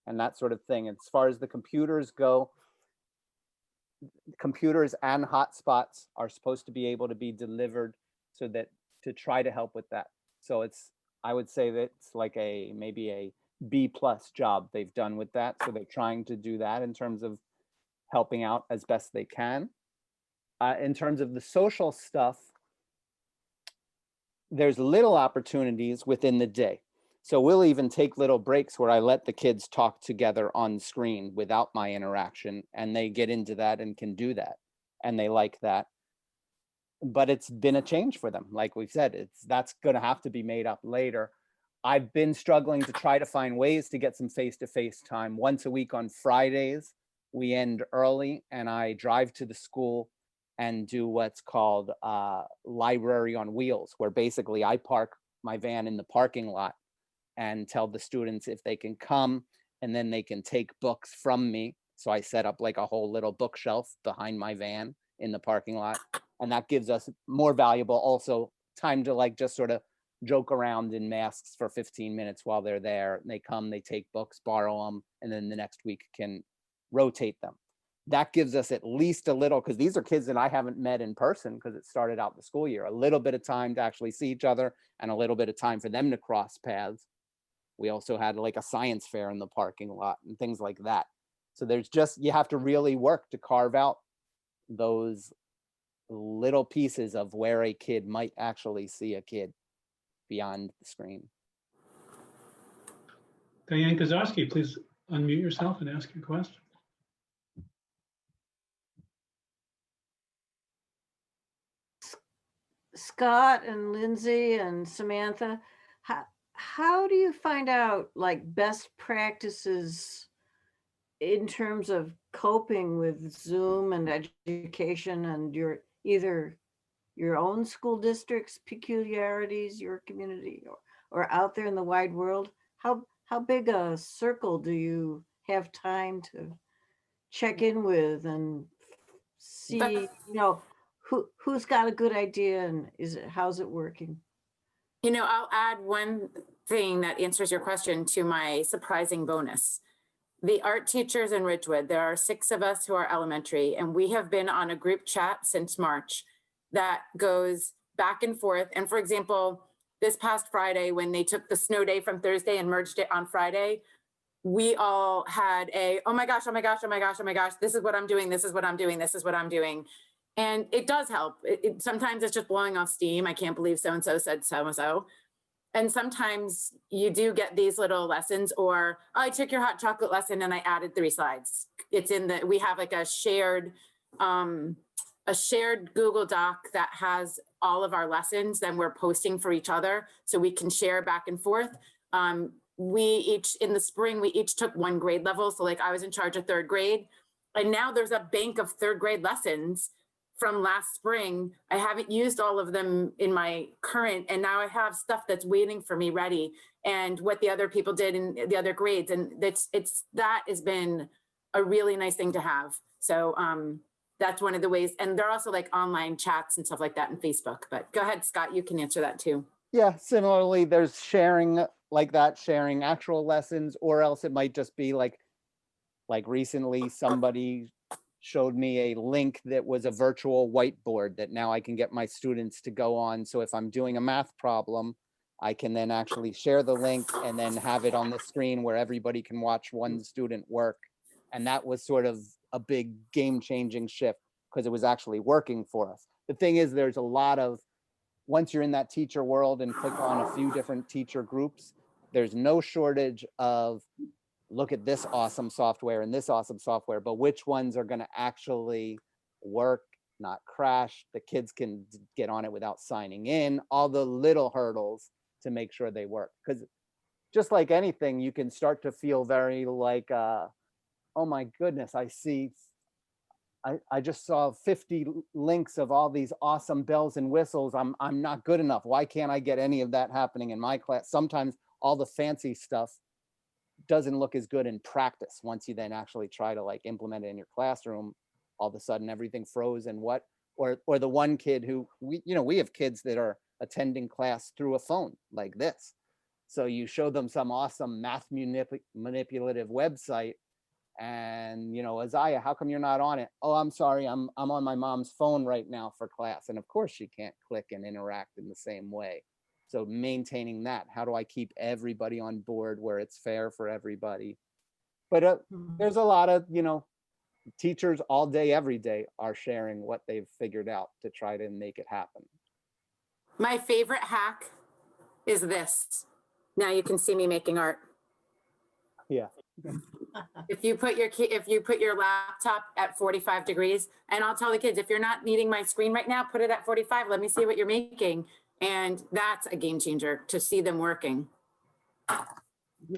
and that sort of thing. As far as the computers go, computers and hotspots are supposed to be able to be delivered so that to try to help with that. So I would say that it's like maybe a B+ job they've done with that. So they're trying to do that in terms of helping out as best they can. In terms of the social stuff, there's little opportunities within the day. So we'll even take little breaks where I let the kids talk together on screen without my interaction, and they get into that and can do that. And they like that. But it's been a change for them. Like we've said, that's going to have to be made up later. I've been struggling to try to find ways to get some face-to-face time. Once a week on Fridays, we end early and I drive to the school and do what's called library on wheels, where basically I park my van in the parking lot and tell the students if they can come, and then they can take books from me. So I set up like a whole little bookshelf behind my van in the parking lot. And that gives us more valuable also time to like just sort of joke around in masks for 15 minutes while they're there. They come, they take books, borrow them, and then the next week can rotate them. That gives us at least a little, because these are kids that I haven't met in person because it started out the school year, a little bit of time to actually see each other and a little bit of time for them to cross paths. We also had like a science fair in the parking lot and things like that. So there's just, you have to really work to carve out those little pieces of where a kid might actually see a kid beyond the screen. Diane Kozarski, please unmute yourself and ask your question. Scott and Lindsay and Samantha, how do you find out like best practices in terms of coping with Zoom and education and either your own school district's peculiarities, your community, or out there in the wide world? How big a circle do you have time to check in with and see, who's got a good idea and how's it working? I'll add one thing that answers your question to my surprising bonus. The art teachers in Ridgewood, there are 6 of us who are elementary, and we have been on a group chat since March that goes back and forth. And for example, this past Friday, when they took the snow day from Thursday and merged it on Friday, we all had oh my gosh, this is what I'm doing, this is what I'm doing, this is what I'm doing. And it does help. Sometimes it's just blowing off steam. I can't believe so-and-so said so-and-so. And sometimes you do get these little lessons, or I took your hot chocolate lesson and I added 3 slides. We have like a shared Google Doc that has all of our lessons, then we're posting for each other so we can share back and forth. We each, in the spring, we each took 1 grade level. So like I was in charge of 3rd grade, and now there's a bank of 3rd grade lessons from last spring. I haven't used all of them in my current, and now I have stuff that's waiting for me ready, and what the other people did in the other grades. And that has been a really nice thing to have. So that's one of the ways. And there are also like online chats and stuff like that in Facebook, but go ahead, Scott, you can answer that too. Yeah, similarly, there's sharing like that, sharing actual lessons, or else it might just be like recently somebody showed me a link that was a virtual whiteboard that now I can get my students to go on. So if I'm doing a math problem, I can then actually share the link and then have it on the screen where everybody can watch one student work. And that was sort of a big game-changing shift because it was actually working for us. The thing is, there's a lot of, once you're in that teacher world and click on a few different teacher groups, there's no shortage of look at this awesome software and this awesome software, but which ones are going to actually work, not crash, the kids can get on it without signing in, all the little hurdles to make sure they work. Because just like anything, you can start to feel very like, oh my goodness, I just saw 50 links of all these awesome bells and whistles. I'm not good enough. Why can't I get any of that happening in my class? Sometimes all the fancy stuff doesn't look as good in practice. Once you then actually try to like implement it in your classroom, all of a sudden everything froze. And or the one kid who we have kids that are attending class through a phone like this. So you show them some awesome math manipulative website, and Isaiah, how come you're not on it? Oh, I'm sorry, I'm on my mom's phone right now for class. And of course she can't click and interact in the same way. So maintaining that, how do I keep everybody on board where it's fair for everybody? But there's a lot of teachers all day every day are sharing what they've figured out to try to make it happen. My favorite hack is this. Now you can see me making art. Yeah. If you put your laptop at 45 degrees, and I'll tell the kids, if you're not needing my screen right now, put it at 45. Let me see what you're making. And that's a game changer to see them working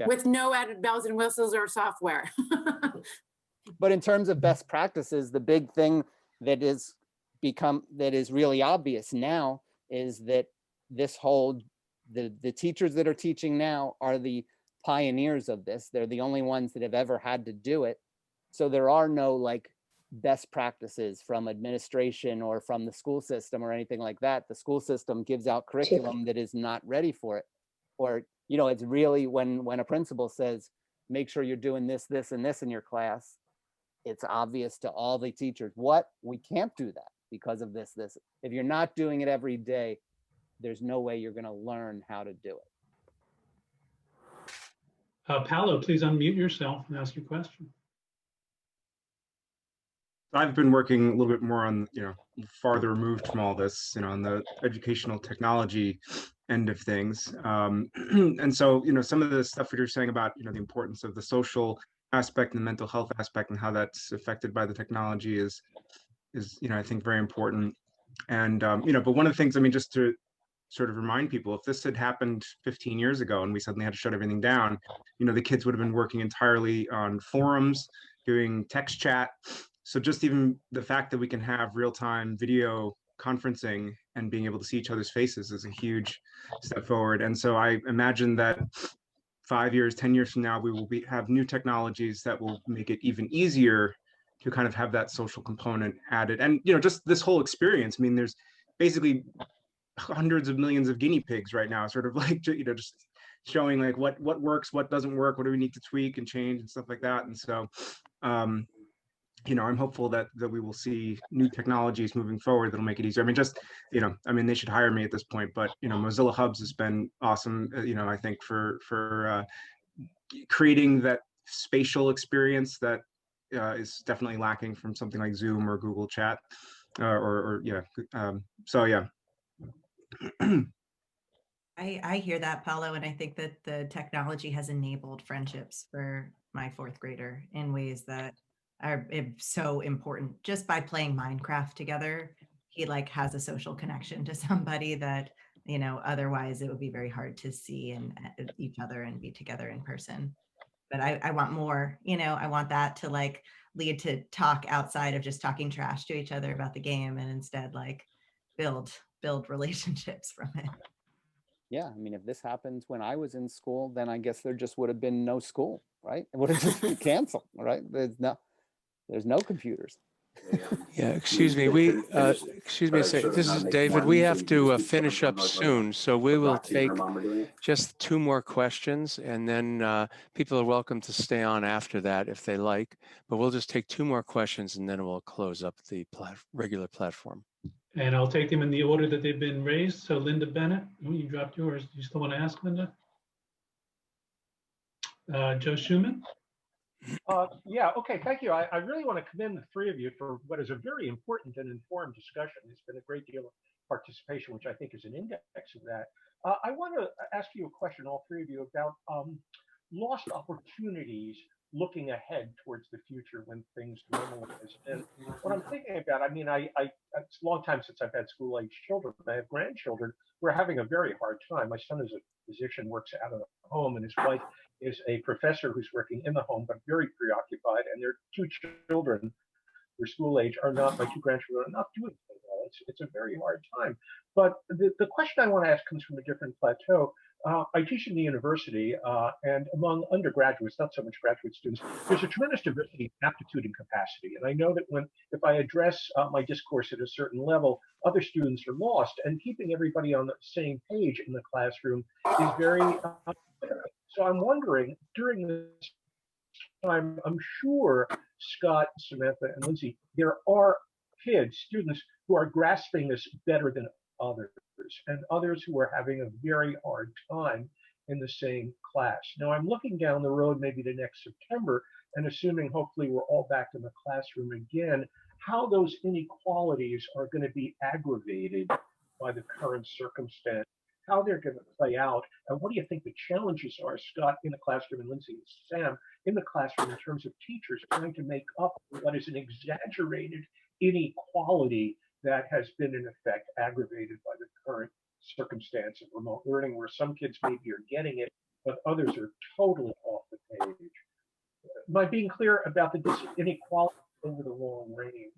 with no added bells and whistles or software. But in terms of best practices, the big thing that is really obvious now is that the teachers that are teaching now are the pioneers of this. They're the only ones that have ever had to do it. So there are no like best practices from administration or from the school system or anything like that. The school system gives out curriculum that is not ready for it. Or, it's really when a principal says, make sure you're doing this, this, and this in your class, it's obvious to all the teachers, we can't do that because of this. If you're not doing it every day, there's no way you're going to learn how to do it. Paolo, please unmute yourself and ask your question. I've been working a little bit more on, farther removed from all this, on the educational technology end of things. And so, some of the stuff that you're saying about, the importance of the social aspect and the mental health aspect and how that's affected by the technology is, I think very important. And, but one of the things, just to sort of remind people, if this had happened 15 years ago and we suddenly had to shut everything down, the kids would have been working entirely on forums, doing text chat. So just even the fact that we can have real-time video conferencing and being able to see each other's faces is a huge step forward. And so I imagine that 5 years, 10 years from now, we will have new technologies that will make it even easier to kind of have that social component added. And, just this whole experience, there's basically hundreds of millions of guinea pigs right now, sort of like, just showing like what works, what doesn't work, what do we need to tweak and change and stuff like that. And so, I'm hopeful that we will see new technologies moving forward that'll make it easier. They should hire me at this point, but Mozilla Hubs has been awesome. I think for creating that spatial experience that is definitely lacking from something like Zoom or Google Chat, So yeah. I hear that, Paolo, and I think that the technology has enabled friendships for my fourth grader in ways that are so important. Just by playing Minecraft together, he like has a social connection to somebody that, otherwise it would be very hard to see and each other and be together in person. But I want more, I want that to like lead to talk outside of just talking trash to each other about the game, and instead like build relationships from it. Yeah, if this happened when I was in school, then I guess there just would have been no school, right? It would have just been canceled, right? There's no computers. Yeah, excuse me. Excuse me a second. This is David. We have to finish up soon, so we will take just 2 more questions, and then people are welcome to stay on after that if they like. But we'll just take 2 more questions, and then we'll close up the regular platform. And I'll take them in the order that they've been raised. So Linda Bennett, you dropped yours. Do you still want to ask, Linda? Joe Schumann? Yeah, okay, thank you. I really want to commend the 3 of you for what is a very important and informed discussion. There's been a great deal of participation, which I think is an index of that. I want to ask you a question, all 3 of you, about lost opportunities looking ahead towards the future when things normalize. And what I'm thinking about, I mean, it's a long time since I've had school-age children. I have grandchildren who are having a very hard time. My son is a physician, works out of the home, and his wife is a professor who's working in the home, but very preoccupied. And their two children, who are school age, are not, my two grandchildren are not doing so well. It's a very hard time. But the question I want to ask comes from a different plateau. I teach in the university, and among undergraduates, not so much graduate students, there's a tremendous diversity in aptitude and capacity. And I know that if I address my discourse at a certain level, other students are lost, and keeping everybody on the same page in the classroom is very so I'm wondering, during this time, I'm sure Scott, Samantha, and Lindsay, there are kids, students, who are grasping this better than others, and others who are having a very hard time in the same class. Now, I'm looking down the road maybe to next September, and assuming hopefully we're all back in the classroom again, how those inequalities are going to be aggravated by the current circumstance, how they're going to play out, and what do you think the challenges are, Scott, in the classroom, and Lindsay and Sam, in the classroom in terms of teachers trying to make up what is an exaggerated inequality that has been in effect aggravated by the current circumstance of remote learning, where some kids maybe are getting it, but others are totally off the page. Am I being clear about the inequality over the long range,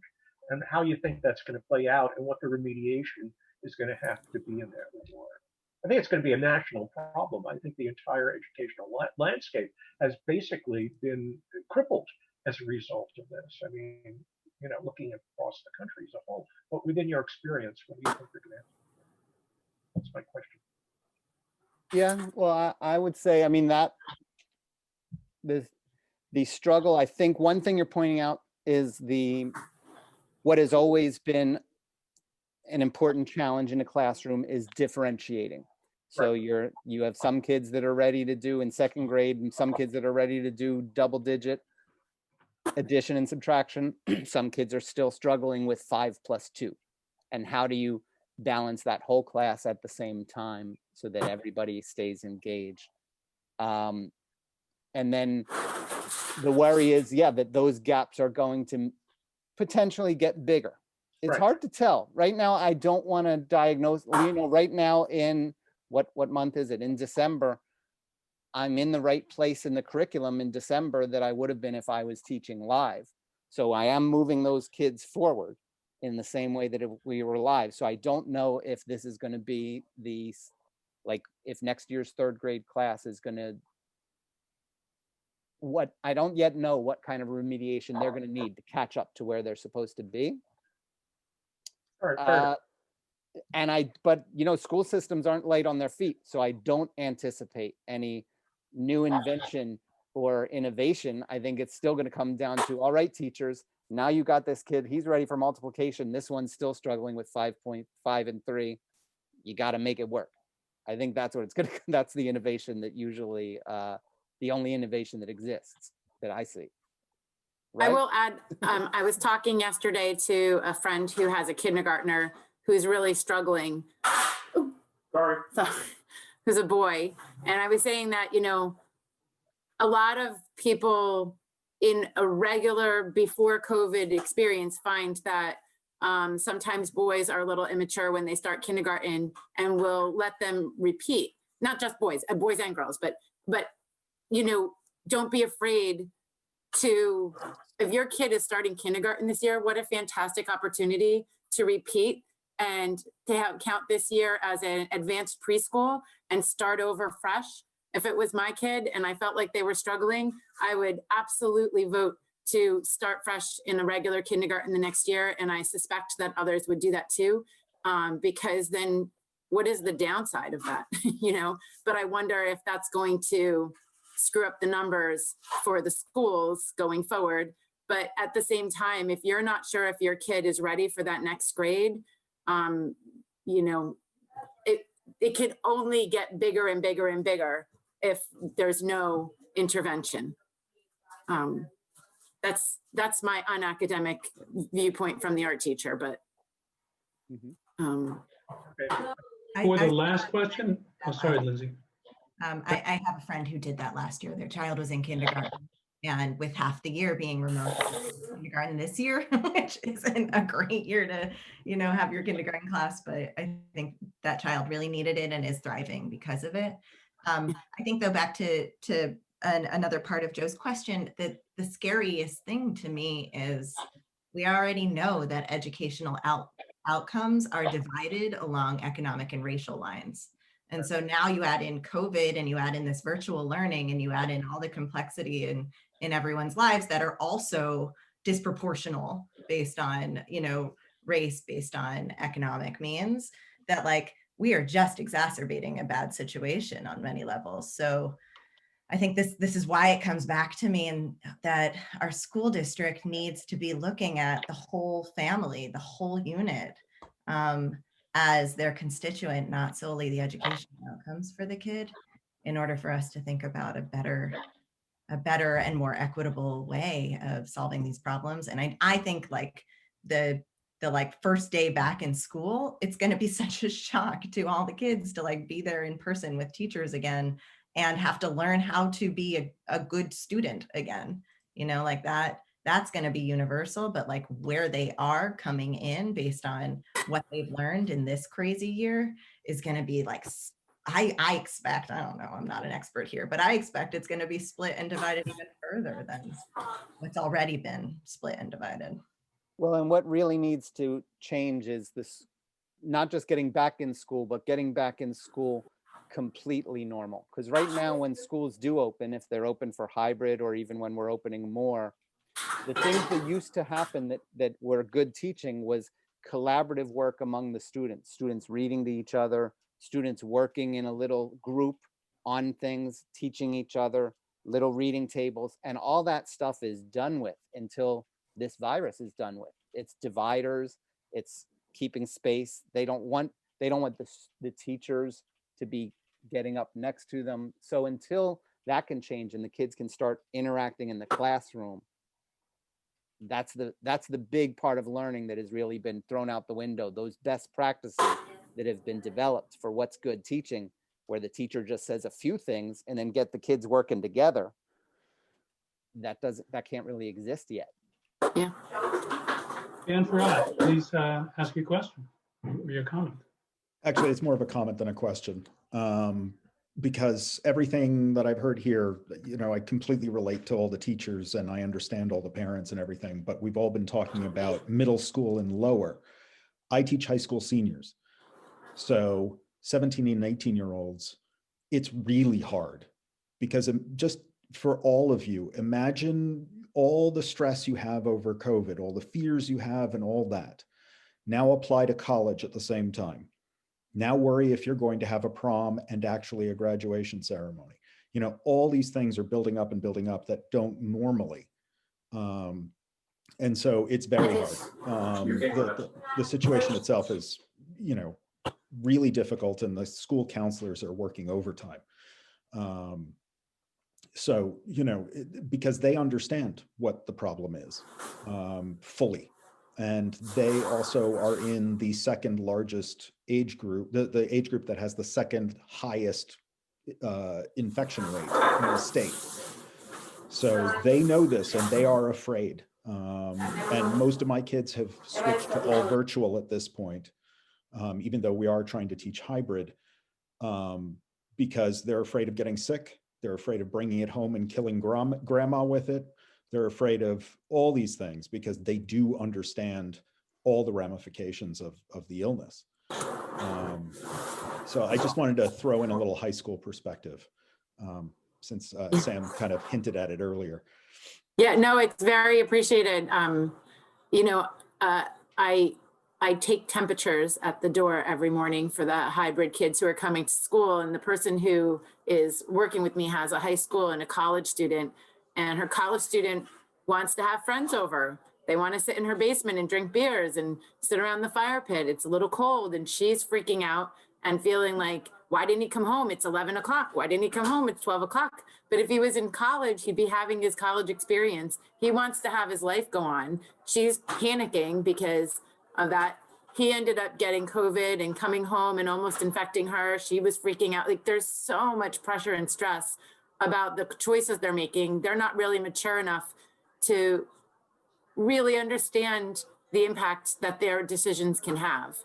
and how you think that's going to play out, and what the remediation is going to have to be in that regard? I think it's going to be a national problem. I think the entire educational landscape has basically been crippled as a result of this. I mean, you know, looking across the country as a whole. But within your experience, what do you think they're going to have? That's my question. Yeah, well, I would say, I mean, that the struggle, I think one thing you're pointing out is what has always been an important challenge in a classroom is differentiating. So Right. you have some kids that are ready to do in second grade, and some kids that are ready to do double digit addition and subtraction. Some kids are still struggling with 5 + 2. And how do you balance that whole class at the same time so that everybody stays engaged? And then the worry is, yeah, that those gaps are going to potentially get bigger. It's Right. hard to tell. Right now, I don't want to diagnose, you know, right now in what month is it? In December, I'm in the right place in the curriculum in December that I would have been if I was teaching live. So I am moving those kids forward in the same way that we were live. So I don't know if this is going to be if next year's third grade class is going to, I don't yet know what kind of remediation they're going to need to catch up to where they're supposed to be. All right, fair enough. But you know, school systems aren't light on their feet, so I don't anticipate any new invention or innovation. I think it's still going to come down to, all right, teachers, now you got this kid, he's ready for multiplication. This one's still struggling with 5.5 and 3. You got to make it work. I think that's what it's going to, that's the innovation that usually, the only innovation that exists that I see. Right? I will add, I was talking yesterday to a friend who has a kindergartner who's really struggling. Sorry. Who's a boy. And I was saying that, you know, a lot of people in a regular before COVID experience find that sometimes boys are a little immature when they start kindergarten, and will let them repeat. Not just boys and girls, but you know, don't be afraid to, if your kid is starting kindergarten this year, what a fantastic opportunity to repeat and to count this year as an advanced preschool and start over fresh. If it was my kid and I felt like they were struggling, I would absolutely vote to start fresh in a regular kindergarten the next year. And I suspect that others would do that too, because then what is the downside of that? You know, but I wonder if that's going to screw up the numbers for the schools going forward. But at the same time, if you're not sure if your kid is ready for that next grade, you know, it can only get bigger and bigger and bigger if there's no intervention. That's my unacademic viewpoint from the art teacher, but. For the last question, oh, sorry, Lindsay. I have a friend who did that last year. Their child was in kindergarten, and with half the year being remote kindergarten this year, which isn't a great year to, have your kindergarten class, but I think that child really needed it and is thriving because of it. I think though, back to another part of Joe's question, that the scariest thing to me is we already know that educational outcomes are divided along economic and racial lines. And so now you add in COVID and you add in this virtual learning and you add in all the complexity in everyone's lives that are also disproportional based on, race, based on economic means, that like we are just exacerbating a bad situation on many levels. So I think this is why it comes back to me, and that our school district needs to be looking at the whole family, the whole unit, as their constituent, not solely the educational outcomes for the kid, in order for us to think about a better and more equitable way of solving these problems. And I think like the like first day back in school, it's going to be such a shock to all the kids to like be there in person with teachers again and have to learn how to be a good student again, like that's going to be universal, but like where they are coming in based on what they've learned in this crazy year is going to be like, I expect, I don't know, I'm not an expert here, but I expect it's going to be split and divided even further than what's already been split and divided. Well, and what really needs to change is this, not just getting back in school, but getting back in school completely normal. Because right now when schools do open, if they're open for hybrid or even when we're opening more, the things that used to happen that were good teaching was collaborative work among the students reading to each other, students working in a little group on things, teaching each other, little reading tables, and all that stuff is done with until this virus is done with. It's dividers, it's keeping space. They don't want the teachers to be getting up next to them. So until that can change and the kids can start interacting in the classroom, that's the big part of learning that has really been thrown out the window. Those best practices that have been developed for what's good teaching, where the teacher just says a few things and then get the kids working together, that can't really exist yet. Yeah. Dan Farad, please ask your question or your comment. Actually, it's more of a comment than a question, because everything that I've heard here, I completely relate to all the teachers and I understand all the parents and everything, but we've all been talking about middle school and lower. I teach high school seniors. So 17 and 18-year-olds, it's really hard because just for all of you, imagine all the stress you have over COVID, all the fears you have and all that. Now apply to college at the same time. Now worry if you're going to have a prom and actually a graduation ceremony. All these things are building up that don't normally. And so it's very hard. The situation itself is, really difficult, and the school counselors are working overtime. So, because they understand what the problem is fully. And they also are in the second largest age group, the age group that has the second highest infection rate in the state. So they know this and they are afraid. And most of my kids have switched to all virtual at this point, even though we are trying to teach hybrid, because they're afraid of getting sick. They're afraid of bringing it home and killing grandma with it. They're afraid of all these things because they do understand all the ramifications of the illness. So I just wanted to throw in a little high school perspective, since Sam kind of hinted at it earlier. Yeah, no, it's very appreciated. I take temperatures at the door every morning for the hybrid kids who are coming to school. And the person who is working with me has a high school and a college student, and her college student wants to have friends over. They want to sit in her basement and drink beers and sit around the fire pit. It's a little cold and she's freaking out and feeling like, why didn't he come home? It's 11 o'clock. Why didn't he come home? It's 12 o'clock. But if he was in college, he'd be having his college experience. He wants to have his life go on. She's panicking because of that he ended up getting COVID and coming home and almost infecting her. She was freaking out. Like, there's so much pressure and stress about the choices they're making. They're not really mature enough to really understand the impact that their decisions can have.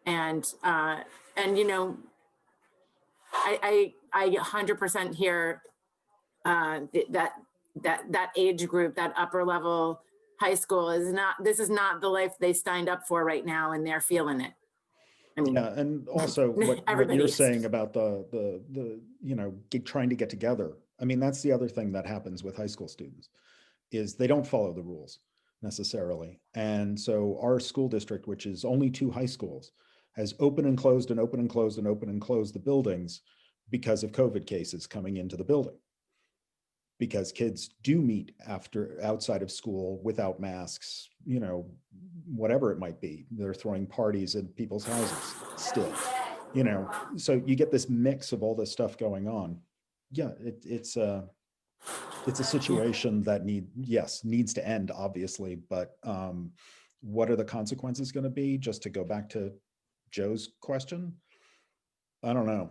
And you know, I 100% hear that age group, that upper level high school this is not the life they signed up for right now, and they're feeling it. I mean, Yeah, and also what everybody you're is. saying about the you know, trying to get together. I mean, that's the other thing that happens with high school students is they don't follow the rules necessarily. And so our school district, which is only 2 high schools, has opened and closed and opened and closed and opened and closed the buildings because of COVID cases coming into the building. Because kids do meet outside of school without masks, you know, whatever it might be. They're throwing parties at people's houses still, you know, so you get this mix of all this stuff going on. Yeah, it's a situation that needs to end, obviously, but what are the consequences going to be? Just to go back to Joe's question, I don't know.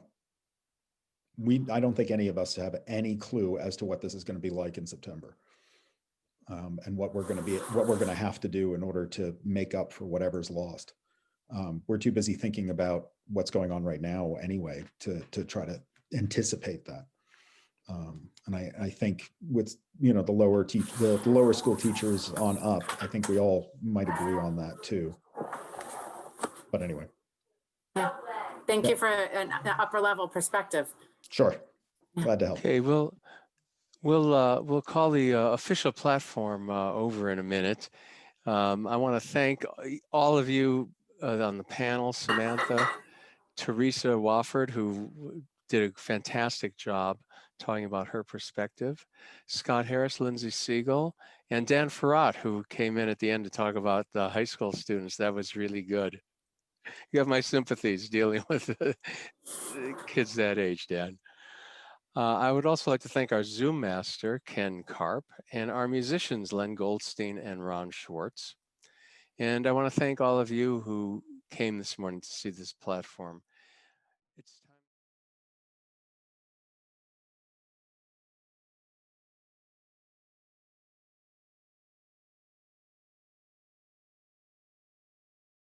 I don't think any of us have any clue as to what this is going to be like in September, and what we're going to have to do in order to make up for whatever's lost. We're too busy thinking about what's going on right now anyway to try to anticipate that. And I think with, you know, the lower school teachers on up, I think we all might agree on that too. But anyway. Yeah. Thank you for an upper level perspective. Sure. Glad to help. Okay, we'll call the official platform over in a minute. I want to thank all of you on the panel, Samantha, Teresa Wofford, who did a fantastic job talking about her perspective, Scott Harris, Lindsay Siegel, and Dan Farrat, who came in at the end to talk about the high school students. That was really good. You have my sympathies dealing with kids that age, Dan. I would also like to thank our Zoom master, Ken Karp, and our musicians, Len Goldstein and Ron Schwartz. And I want to thank all of you who came this morning to see this platform.